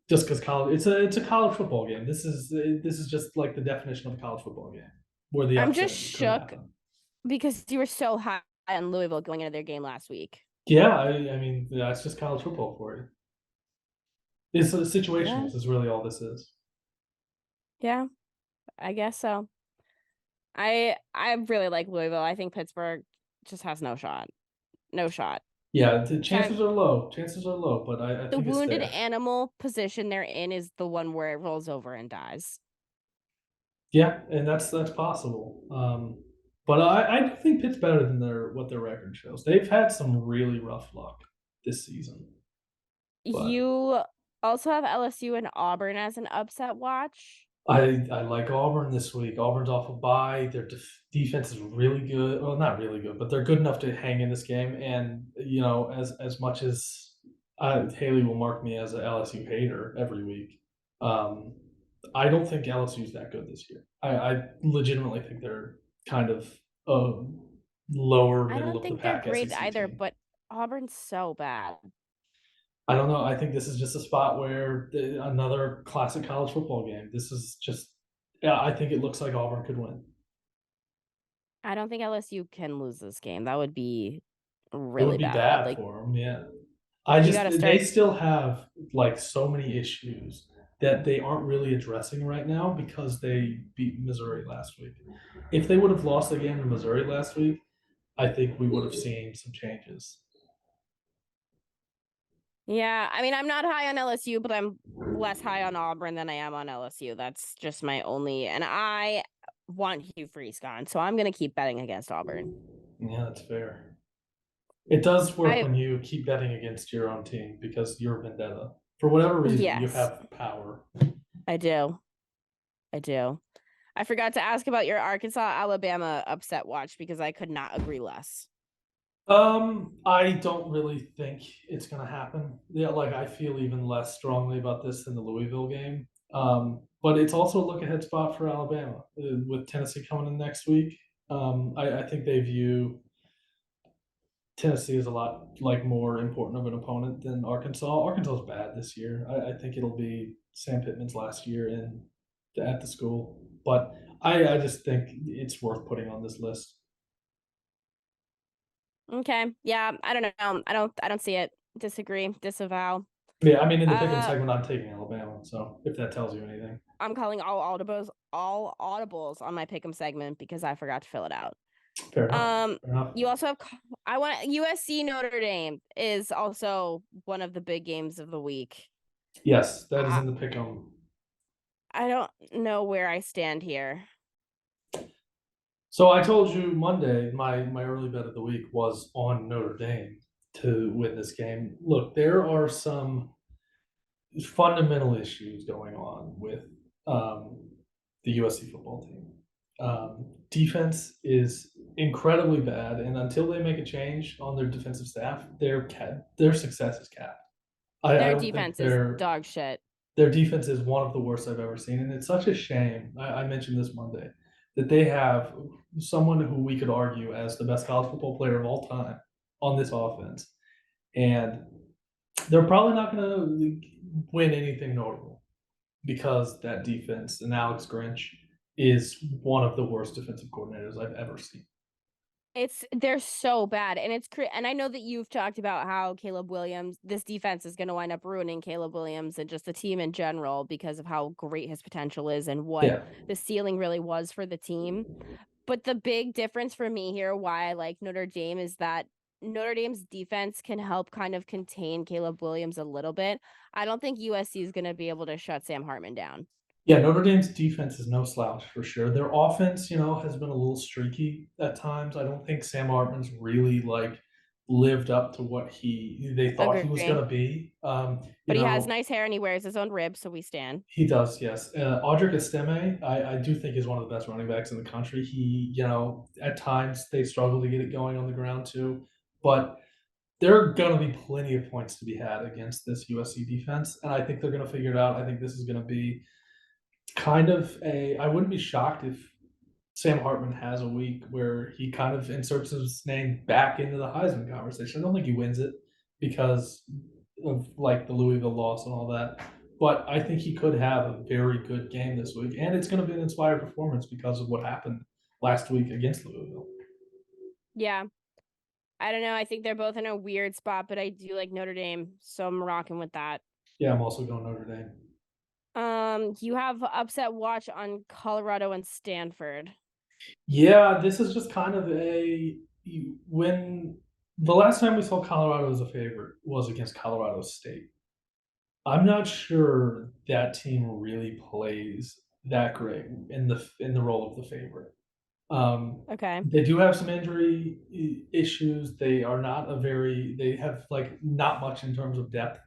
Just because college, it's a college football game. This is just like the definition of a college football game where the I'm just upset could shook happen. because you were so high on Louisville going into their game last week. Yeah, I mean that's just college football for you. It's Yeah, situational. Is really all this is. yeah, I guess so. I really like Louisville. I think Pittsburgh just has no shot. No shot. Yeah, the Time chances are low. Chances are low, but I the think it's wounded there. animal position they're in is the one where it rolls over and dies. Yeah, and that's possible. But I do think Pitt's better than what their record shows. They've had some really rough luck this season, but You also have LSU and Auburn as an upset watch. I like Auburn this week. Auburn's off a bye. Their defense is really good. Well, not really good, but they're good enough to hang in this game. And as much as Haley will mark me as a LSU hater every week, um, I don't think LSU's that good this year. I legitimately think they're kind of a lower I middle don't of the think they're pack great SEC either, team. but Auburn's so bad. I don't know. I think this is just a spot where another classic college football game. This is just, yeah, I think it looks like Auburn could win. I don't think LSU can lose this game. That would be It would really be bad. bad Like for them. Yeah. you got to They start. still have like so many issues that they aren't really addressing right now because they beat Missouri last week. If they would have lost the game to Missouri last week, I think we would have seen some changes. Yeah, I mean, I'm not high on LSU, but I'm less high on Auburn than I am on LSU. That's just my only, and I want Hugh Freeze gone, so I'm gonna keep betting against Auburn. Yeah, that's fair. It does work I when you keep betting against your own team because you're vendetta. For whatever reason, you yes, have power. I do. I do. I forgot to ask about your Arkansas Alabama upset watch because I could not agree less. I don't really think it's gonna happen. Yeah, like I feel even less strongly about this than the Louisville game. But it's also a look ahead spot for Alabama with Tennessee coming in next week. I think they view Tennessee is a lot like more important of an opponent than Arkansas. Arkansas is bad this year. I think it'll be Sam Pittman's last year at the school, but I just think it's worth putting on this list. Okay. Yeah, I don't know. I don't see it. Disagree. Disavow. Yeah, I mean in the pick'em Uh segment, I'm taking Alabama. So if that tells you anything, I'm calling all audibles on my pick'em segment because I forgot to fill it out. fair enough. Fair enough. You also have I want USC Notre Dame is also one of the big games of the week. Yes, that is I, in the pick'em. I don't know where I stand here. So I told you Monday my early bet of the week was on Notre Dame to win this game. Look, there are some fundamental issues going on with um, the USC football team. Defense is incredibly bad, and until they make a change on their defensive staff, their success is capped. I Their don't think defense is dog shit. their defense is one of the worst I've ever seen, and it's such a shame. I mentioned this Monday that they have someone who we could argue as the best college football player of all time on this offense, and they're probably not going to win anything notable because that defense and Alex Grinch is one of the worst defensive coordinators I've ever seen. They're so bad, and and I know that you've talked about how Caleb Williams, this defense is going to wind up ruining Caleb Williams and just the team in general because of how great his potential is and what Yeah, the ceiling really was for the team. But the big difference for me here, why I like Notre Dame, is that Notre Dame's defense can help kind of contain Caleb Williams a little bit. I don't think USC is going to be able to shut Sam Hartman down. yeah. Notre Dame's defense is no slouch for sure. Their offense, has been a little streaky at times. I don't think Sam Hartman's really lived up to what they thought he was Agree. going to be. But he has nice hair and he wears his own ribs, so we stand. He does, yes. Audric Estime, I do think is one of the best running backs in the country. He, at times they struggle to get it going on the ground too, but there are going to be plenty of points to be had against this USC defense, and I think they're going to figure it out. I think this is going to be kind of I wouldn't be shocked if Sam Hartman has a week where he kind of inserts his name back into the Heisman conversation. I don't think he wins it because of the Louisville loss and all that. But I think he could have a very good game this week, and it's going to be an inspired performance because of what happened last week against Louisville. Yeah. I don't know. I think they're both in a weird spot, but I do like Notre Dame, so I'm rocking with that. Yeah, I'm also going Notre Dame. You have upset watch on Colorado and Stanford. Yeah, this is just kind of when the last time we saw Colorado as a favorite was against Colorado State. I'm not sure that team really plays that great in the role of the favorite. Okay. They do have some injury issues. They are not they have not much in terms of depth.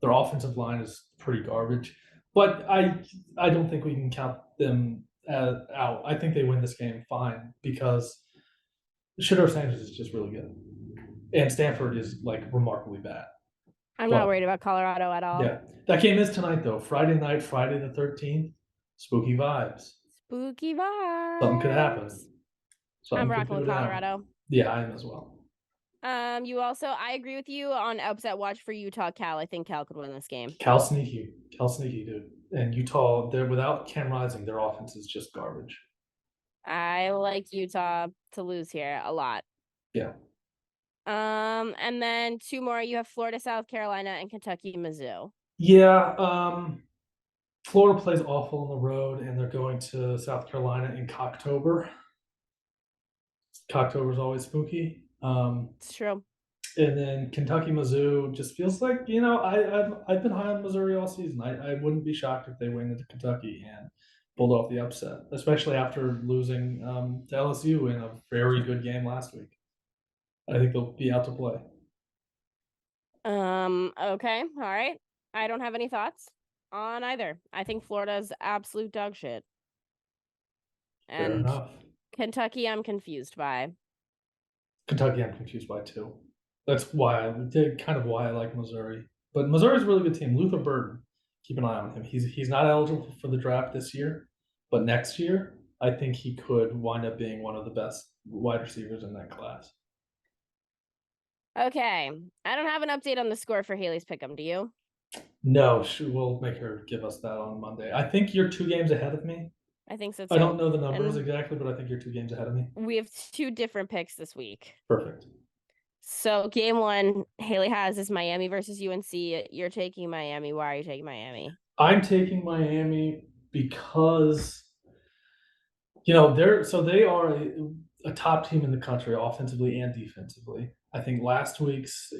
Their offensive line is pretty garbage, but I don't think we can count them out. I think they win this game fine because Shedeur Sanders is just really good, and Stanford is remarkably bad. I'm But not worried about Colorado at all. yeah, that game is tonight though. Friday night, Friday the 13th. Spooky vibes. Spooky vibes. Something could happen. I'm rocking with Colorado. Yeah, I am as well. I agree with you on upset watch for Utah Cal. I think Cal could win this game. Cal sneaky, dude. And Utah, they're without Cam Rising, their offense is just garbage. I like Utah to lose here a lot. Yeah. And then two more. You have Florida, South Carolina, and Kentucky, Mizzou. Yeah. Florida plays awful on the road, and they're going to South Carolina in Cocktober. Cocktober is always spooky. It's true. And then Kentucky, Mizzou just feels like I've been high on Missouri all season. I wouldn't be shocked if they win into Kentucky and pulled off the upset, especially after losing to LSU in a very good game last week. I think they'll be out to play. Okay. All right. I don't have any thoughts on either. I think Florida's absolute dog shit. Fair And enough. Kentucky, I'm confused by. Kentucky, I'm confused by too. That's why I like Missouri. But Missouri's a really good team. Luther Burden keep an eye on him. He's not eligible for the draft this year, but next year I think he could wind up being one of the best wide receivers in that class. Okay. I don't have an update on the score for Haley's pick'em. Do you? No, we'll make her give us that on Monday. I think you're 2 games ahead of me. I think so I too. don't know the numbers And exactly, but I think you're 2 games ahead of me. we have 2 different picks this week. Perfect. So game 1, Haley has is Miami versus UNC. You're taking Miami. Why are you taking Miami? I'm taking Miami because they are a top team in the country offensively and defensively. I think last week's,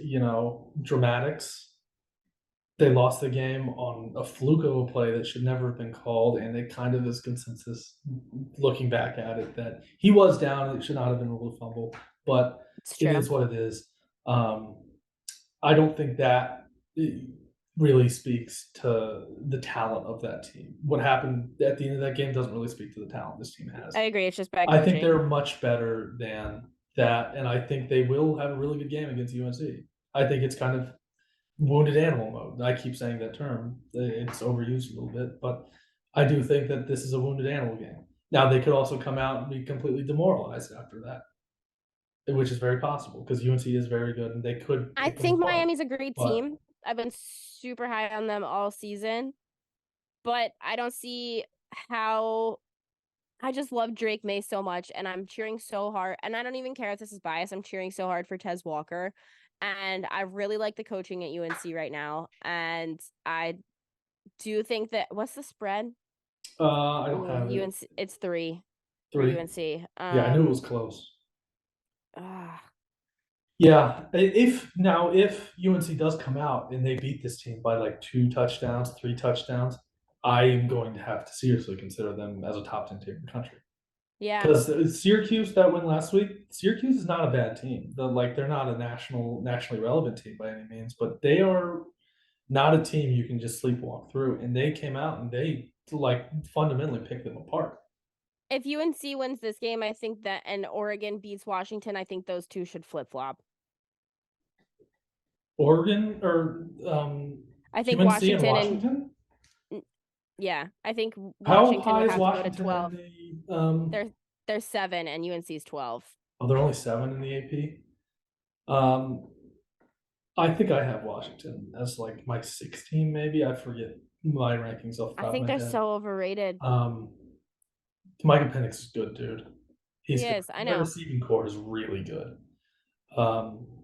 dramatics, they lost the game on a fluke of a play that should never have been called, and it kind of is consensus looking back at it that he was down. It should not have been ruled a fumble, but It's it true. is what it is. I don't think that really speaks to the talent of that team. What happened at the end of that game doesn't really speak to the talent this team has. I agree. It's just bad I think coaching. they're much better than that, and I think they will have a really good game against UNC. I think it's kind of wounded animal mode. I keep saying that term. It's overused a little bit, but I do think that this is a wounded animal game. Now, they could also come out and be completely demoralized after that, which is very possible because UNC is very good and they could I pick them think apart. Miami's a great But team. I've been super high on them all season, but I don't see how. I just love Drake May so much, and I'm cheering so hard. And I don't even care if this is biased. I'm cheering so hard for Tez Walker, and I really like the coaching at UNC right now. And I do think that what's the spread? I don't have it. UNC. It's 3 for 3. UNC. Yeah, I knew it was close. Ah, Yeah, if UNC does come out and they beat this team by like 2 touchdowns, 3 touchdowns, I am going to have to seriously consider them as a top 10 team in the country. yeah. Because Syracuse, that win last week, Syracuse is not a bad team. They're not a nationally relevant team by any means, but they are not a team you can just sleepwalk through. And they came out and they fundamentally picked them apart. If UNC wins this game, I think that and Oregon beats Washington, I think those 2 should flip flop. Oregon or I think UNC and Washington Washington. Yeah, I think How Washington high would is have to go to Washington 12. in the? They're 7 and UNC's 12. Oh, they're only 7 in the AP. I think I have Washington as like my 16, maybe. I forget my rankings off the I top of think my they're head. so overrated. Michael Penix is good, dude. He's He good. is, I Their know. receiving core is really good.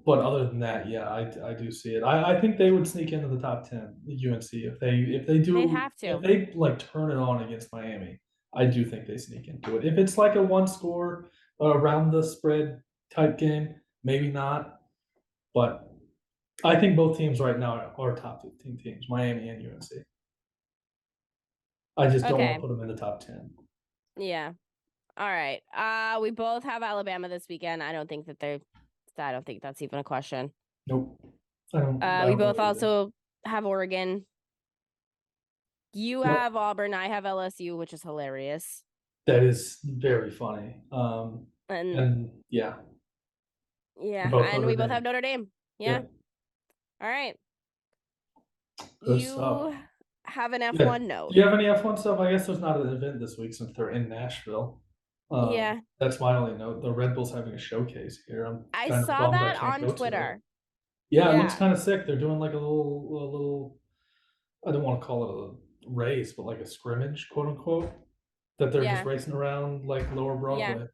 But other than that, yeah, I do see it. I think they would sneak into the top 10, UNC, if they do They'd have if to. they like turn it on against Miami. I do think they sneak into it. If it's like a 1 score around the spread type game, maybe not. But I think both teams right now are top 15 teams, Miami and UNC. I just don't want Okay. to put them in the top 10. Yeah. All right. We both have Alabama this weekend. I don't think that's even a question. Nope. I We don't both really also have Oregon. You Yep. have Auburn. I have LSU, which is hilarious. That is very funny. And yeah. yeah, Both and Notre we both Dame. have Notre Dame. Yeah. Yep. All right. Good You stuff. have an Yeah. F1 note. Do you have any F1 stuff? I guess there's not an event this week since they're in Nashville. Yeah. That's my only note. The Red Bull's having a showcase here. I'm I kind of saw bummed I that can't on go to it. Twitter. Yeah, it looks Yeah. kind of sick. They're doing like a little. I don't want to call it a race, but like a scrimmage, quote unquote. That they're just Yeah. racing around like Lower Broadway.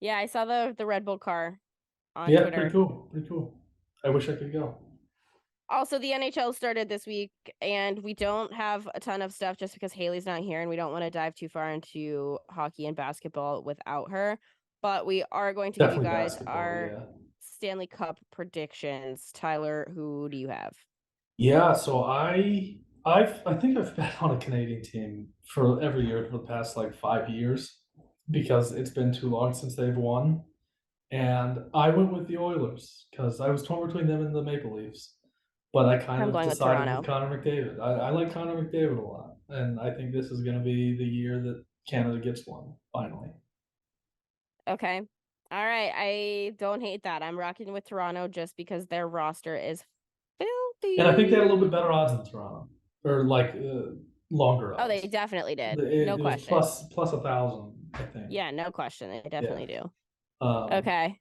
Yeah, I saw the Red Bull car on Yeah, Twitter. pretty cool. Pretty cool. I wish I could go. Also, the NHL started this week, and we don't have a ton of stuff just because Haley's not here, and we don't want to dive too far into hockey and basketball without her. But we are going to Definitely give you guys basketball, our yeah. Stanley Cup predictions. Tyler, who do you have? Yeah, so I think I've bet on a Canadian team for every year for the past like 5 years because it's been too long since they've won. And I went with the Oilers because I was torn between them and the Maple Leafs. But I kind I'm of going with decided Toronto. with Connor McDavid. I like Connor McDavid a lot. And I think this is going to be the year that Canada gets one, finally. Okay. All right. I don't hate that. I'm rocking with Toronto just because their roster is filthy. And I think they had a little bit better odds than Toronto. or like longer Oh, they odds. definitely did. It No was question. plus 1,000, I think. Yeah, no question. They Yeah. definitely do. A Okay.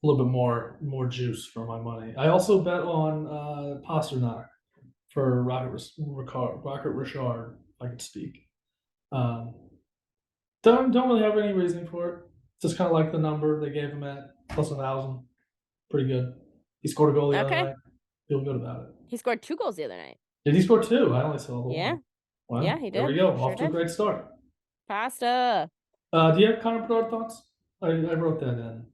little bit more juice for my money. I also bet on Pasternak for Rocket Richard, if I could speak. Um, don't really have any reasoning for it. Just kind of like the number they gave him at plus 1,000. Pretty good. He scored a goal the other Okay. night. Feel good about it. He scored 2 goals the other night. Did he score two? I only saw the Yeah. one. Yeah, Well, he there we did. go. Sure Off to a did. great start. Pasta. Do you have Connor Bedard thoughts? I wrote that in.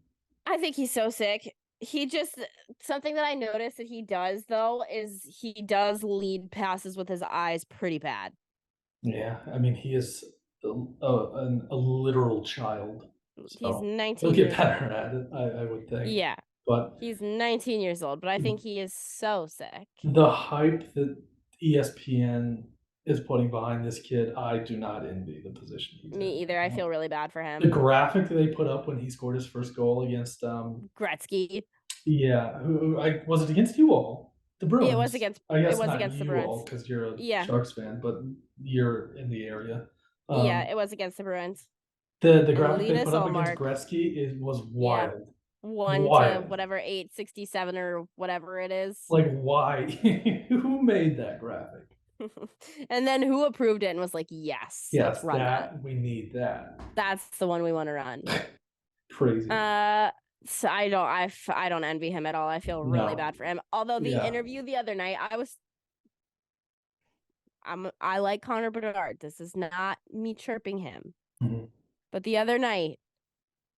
I think he's so sick. He just something that I noticed that he does though is he does lead passes with his eyes pretty bad. Yeah, I mean he is a literal child, He's so he'll 19 get years better old. at it. I would think, Yeah. but He's 19 years old, but I think he is so sick. the hype that ESPN is putting behind this kid, I do not envy the position he's in Me either. right I now. feel really bad for The him. graphic that they put up when he scored his first goal against Gretzky. yeah, who I was it against you all? The It was Bruins. against I it guess was not against the you all Bruins. because you're a Yeah. Sharks fan, but you're in the area. Yeah, it was against the Bruins. The And graphic they Linus put up against Ullmark. Gretzky was Yeah. wild. 1 to Wild. whatever 867 or whatever it is. Like why? Who made that graphic? And then who approved it and was like, yes, let's run that. We need that. That's the one we want to run. Crazy. So I don't envy him at all. I feel really No. bad for him. Although the Yeah. interview the other night, I like Connor Bedard. This is not me chirping him. Mhm. But the other night,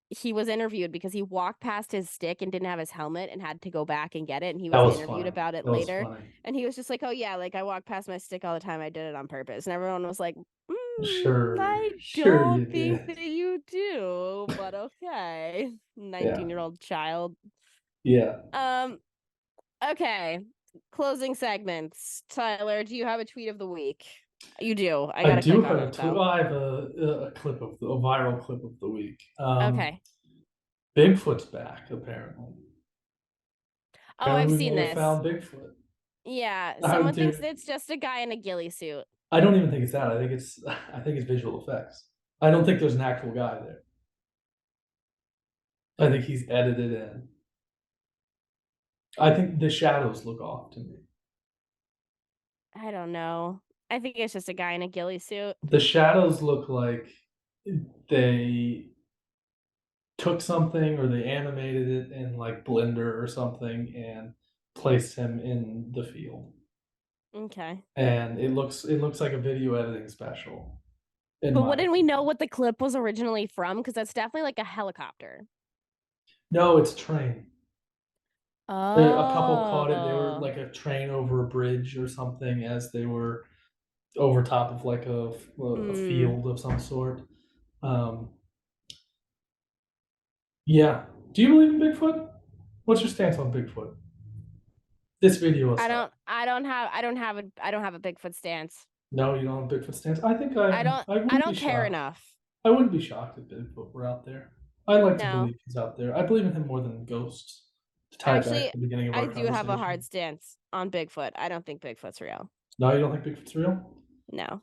he was interviewed because he walked past his stick and didn't have his helmet and had to go back and get it. And he That was was interviewed funny. about it That was later. funny. And he was just like, oh, yeah, like I walk past my stick all the time. I did it on purpose. And everyone was like, Sure. I Sure don't you think did. that you do, but okay. 19-year-old child. Yeah. Okay. Closing segments. Tyler, do you have a tweet of the week? You do. I gotta do click on have it though. I have a clip of a viral clip of the week. Okay. Bigfoot's back, apparently. Oh, I've We seen may have this. found Bigfoot. Yeah, someone thinks it's just a guy in a ghillie suit. I don't even think it's that. I think it's visual effects. I don't think there's an actual guy there. I think he's edited in. I think the shadows look off to me. I don't know. I think it's just a guy in a ghillie suit. The shadows look like they took something or they animated it in like Blender or something and placed him in the field. Okay. And it looks like a video editing special. But wouldn't we know what the clip was originally from? Because that's definitely like a helicopter. No, it's a train. Oh. A couple caught it. They were like a train over a bridge or something as they were over top of like a field of some sort. Yeah. Do you believe in Bigfoot? What's your stance on Bigfoot? This video is. I don't have a Bigfoot stance. No, you don't have a Bigfoot stance. I think I don't care enough. I wouldn't be shocked if Bigfoot were out there. I like to No. believe he's out there. I believe in him more than ghosts. To tie it back Actually, to the beginning of our I do have a conversation. hard stance on Bigfoot. I don't think Bigfoot's real. No, you don't think Bigfoot's real? No.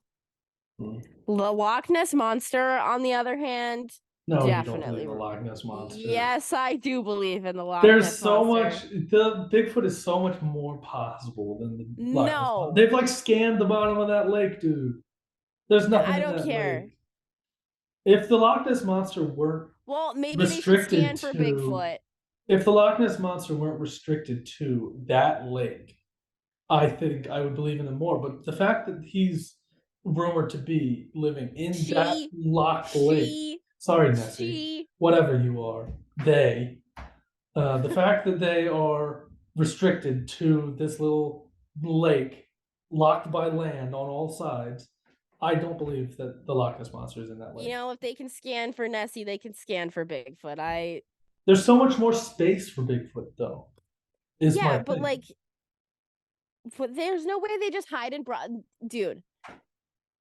Hmm. The Loch Ness Monster, on the other hand, No, definitely you don't believe in the Loch Ness Monster. Yes, I do believe in the Loch There's Ness so Monster. much. The Bigfoot is so much more possible than the Loch Ness No. Monster. They've like scanned the bottom of that lake, dude. There's nothing. I don't in that care. Lake. If the Loch Ness Monster weren't maybe they should scan for Bigfoot. If the Loch Ness Monster weren't restricted to that lake, I think I would believe in him more. But the fact that he's rumored to be living in that locked lake. Sorry, Nessie. Whatever you are, they. The fact that they are restricted to this little lake, locked by land on all sides, I don't believe that the Loch Ness Monster is in that lake. You know, if they can scan for Nessie, they can scan for Bigfoot. There's so much more space for Bigfoot, though. But there's no way they just hide in dude.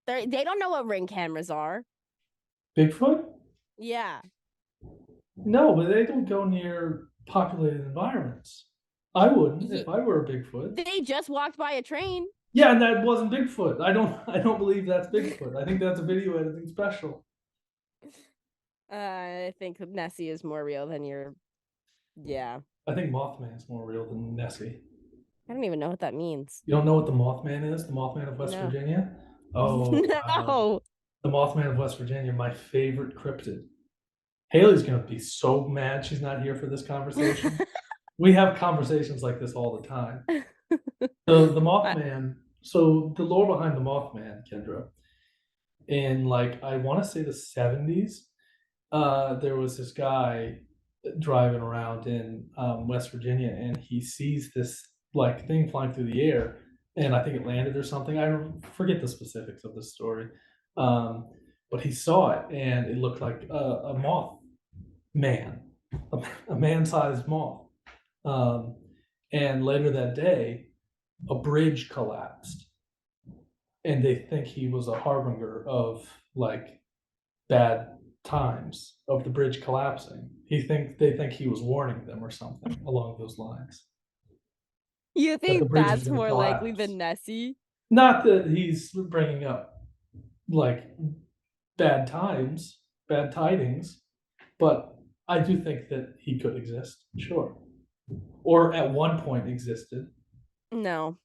They don't know what Ring cameras are. Bigfoot? Yeah. No, but they don't go near populated environments. I wouldn't if I were a Bigfoot. They just walked by a train. Yeah, and that wasn't Bigfoot. I don't believe that's Bigfoot. I think that's a video editing special. I think Nessie is more real than your. Yeah. I think Mothman's more real than Nessie. I don't even know what that means. You don't know what the Mothman is? The Mothman of West No. Virginia? Oh, No. the Mothman of West Virginia, my favorite cryptid. Haley's gonna be so mad she's not here for this conversation. We have conversations like this all the time. The I- Mothman. So the lore behind the Mothman, Kendra, in like I want to say the 70s, there was this guy driving around in West Virginia, and he sees this like thing flying through the air, and I think it landed or something. I forget the specifics of the story, um, but he saw it, and it looked like a moth man, a man-sized moth. Um, and later that day, a bridge collapsed, and they think he was a harbinger of like bad times of the bridge collapsing. They think he was warning them or something along those lines. You That the think bridge was that's going to more likely collapse. than Nessie? Not that he's bringing up like bad times, bad tidings, but I do think that he could exist, sure, or at one point existed. No.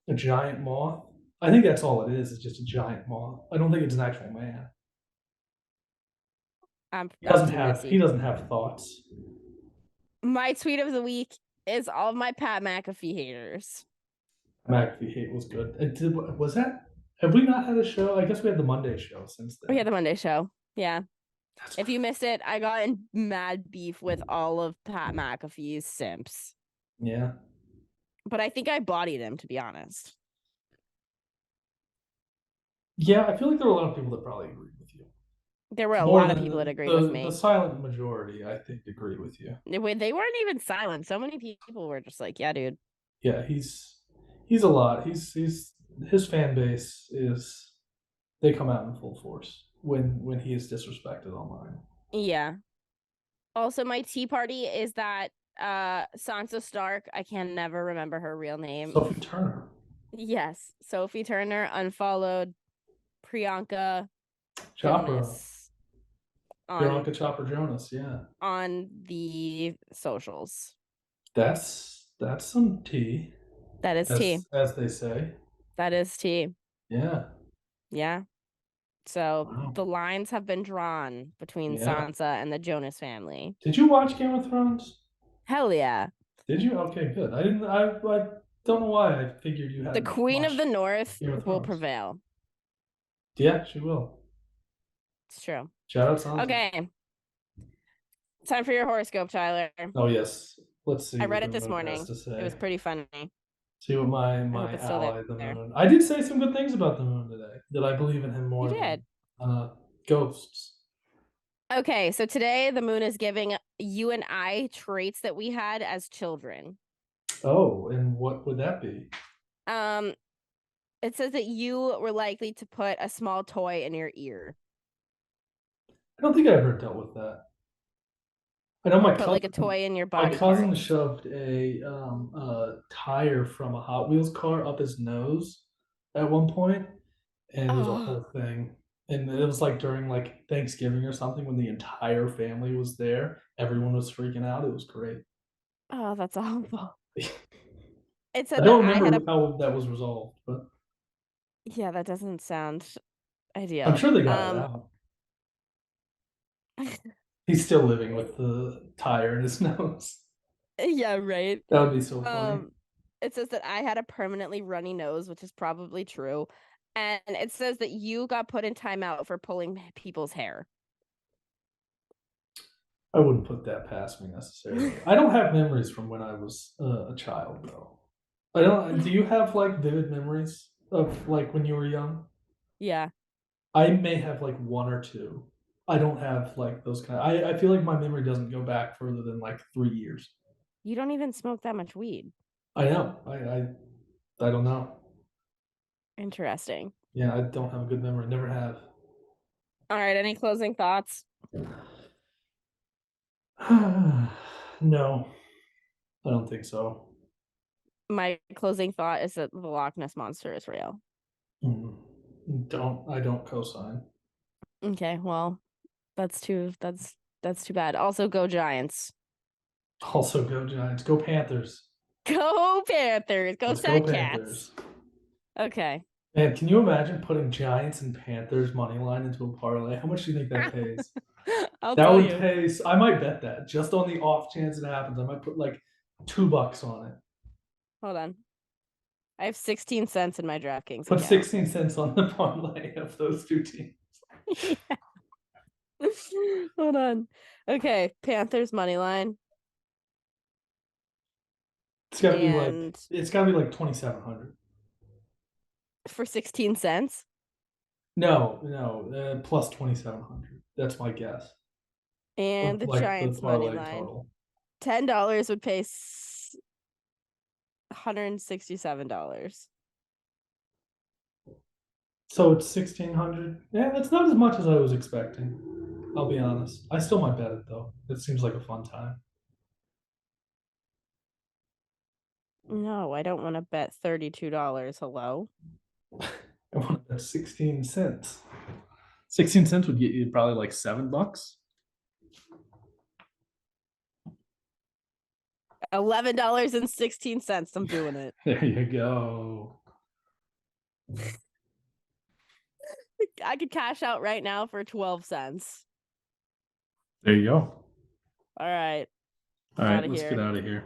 A giant moth. I think that's all it is. It's just a giant moth. I don't think it's an actual man. That's Team He Nessie. doesn't have thoughts. My tweet of the week is all of my Pat McAfee haters. McAfee hate was good. Was that? Have we not had a show? I guess we had the Monday show since then. We had the Monday show. Yeah. That's If you missed it, I got in mad beef with all of Pat McAfee's simps. Yeah. But I think I bodied him, to be honest. Yeah, I feel like there were a lot of people that probably agreed with you. There were a More lot of than people that agreed with me. the silent majority, I think, agree with you. They weren't even silent. So many people were just like, yeah, dude. Yeah, he's a lot. He's his fan base is they come out in full force when he is disrespected online. Yeah. Also, my tea party is that Sansa Stark, I can never remember her real name. Sophie Turner. Yes. Sophie Turner unfollowed Priyanka Chopper. Jonas Priyanka Chopper Jonas, yeah. On the socials. That's some tea. That is tea. As they say. That is tea. Yeah. Yeah. So Wow. the lines have been drawn between Sansa and the Jonas family. Did you watch Game of Thrones? Hell yeah. Did you? Okay, good. I didn't. I don't know why I figured you had. The Queen of the North will prevail. Yeah, she will. It's true. Shout out Sansa. Okay. Time for your horoscope, Tyler. Oh yes. Let's see. I read it this morning. It was pretty funny. See what my ally, the moon. I did say some good things about the moon today. That I believe in him more than ghosts. Okay, so today the moon is giving you and I traits that we had as children. Oh, and what would that be? It says that you were likely to put a small toy in your ear. I don't think I ever dealt with that. I know my cousin, like a toy in your body. My cousin shoved a tire from a Hot Wheels car up his nose at one point, and it was a whole thing. And it was like during like Thanksgiving or something when the entire family was there. Everyone was freaking out. It was great. Oh, that's awful. It said I don't remember how that was resolved, but yeah, that doesn't sound ideal. I'm sure they got it out. He's still living with the tire in his nose. Yeah, right. That would be so funny. It says that I had a permanently runny nose, which is probably true. And it says that you got put in timeout for pulling people's hair. I wouldn't put that past me necessarily. I don't have memories from when I was a child, though. I don't. Do you have like vivid memories of like when you were young? Yeah. I may have like one or two. I don't have like those kind. I feel like my memory doesn't go back further than like 3 years. You don't even smoke that much weed. I know. I don't know. Interesting. Yeah, I don't have a good memory. Never have. All right. Any closing thoughts? No, I don't think so. My closing thought is that the Loch Ness monster is real. I don't co-sign. Okay, well, that's too bad. Also, go Giants. Also, go Giants. Go Panthers. Go Panthers. Go Let's go Sad Cats. Panthers. Okay. Man, can you imagine putting Giants and Panthers money line into a parlay? How much do you think that pays? I'll That tell would you. pay. I might bet that just on the off chance it happens. I might put like $2 on it. Hold on. I have 16 cents in my DraftKings Put account. 16 cents on the parlay of those two teams. Hold on. Okay, Panthers money line. It's gotta be like And 2,700. for 16 cents. No, plus 2,700. That's my guess. And the Like the Giants money parlay line. total. $10 would pay $167. So it's 1,600. Yeah, that's not as much as I was expecting. I'll be honest. I still might bet it though. It seems like a fun time. No, I don't want to bet $32. Hello. I want to bet 16 cents. 16 cents would get you probably like $7. $11.16. I'm doing it. There you go. I could cash out right now for 12 cents. There you go. All right. All right, Outta let's here. get out of here.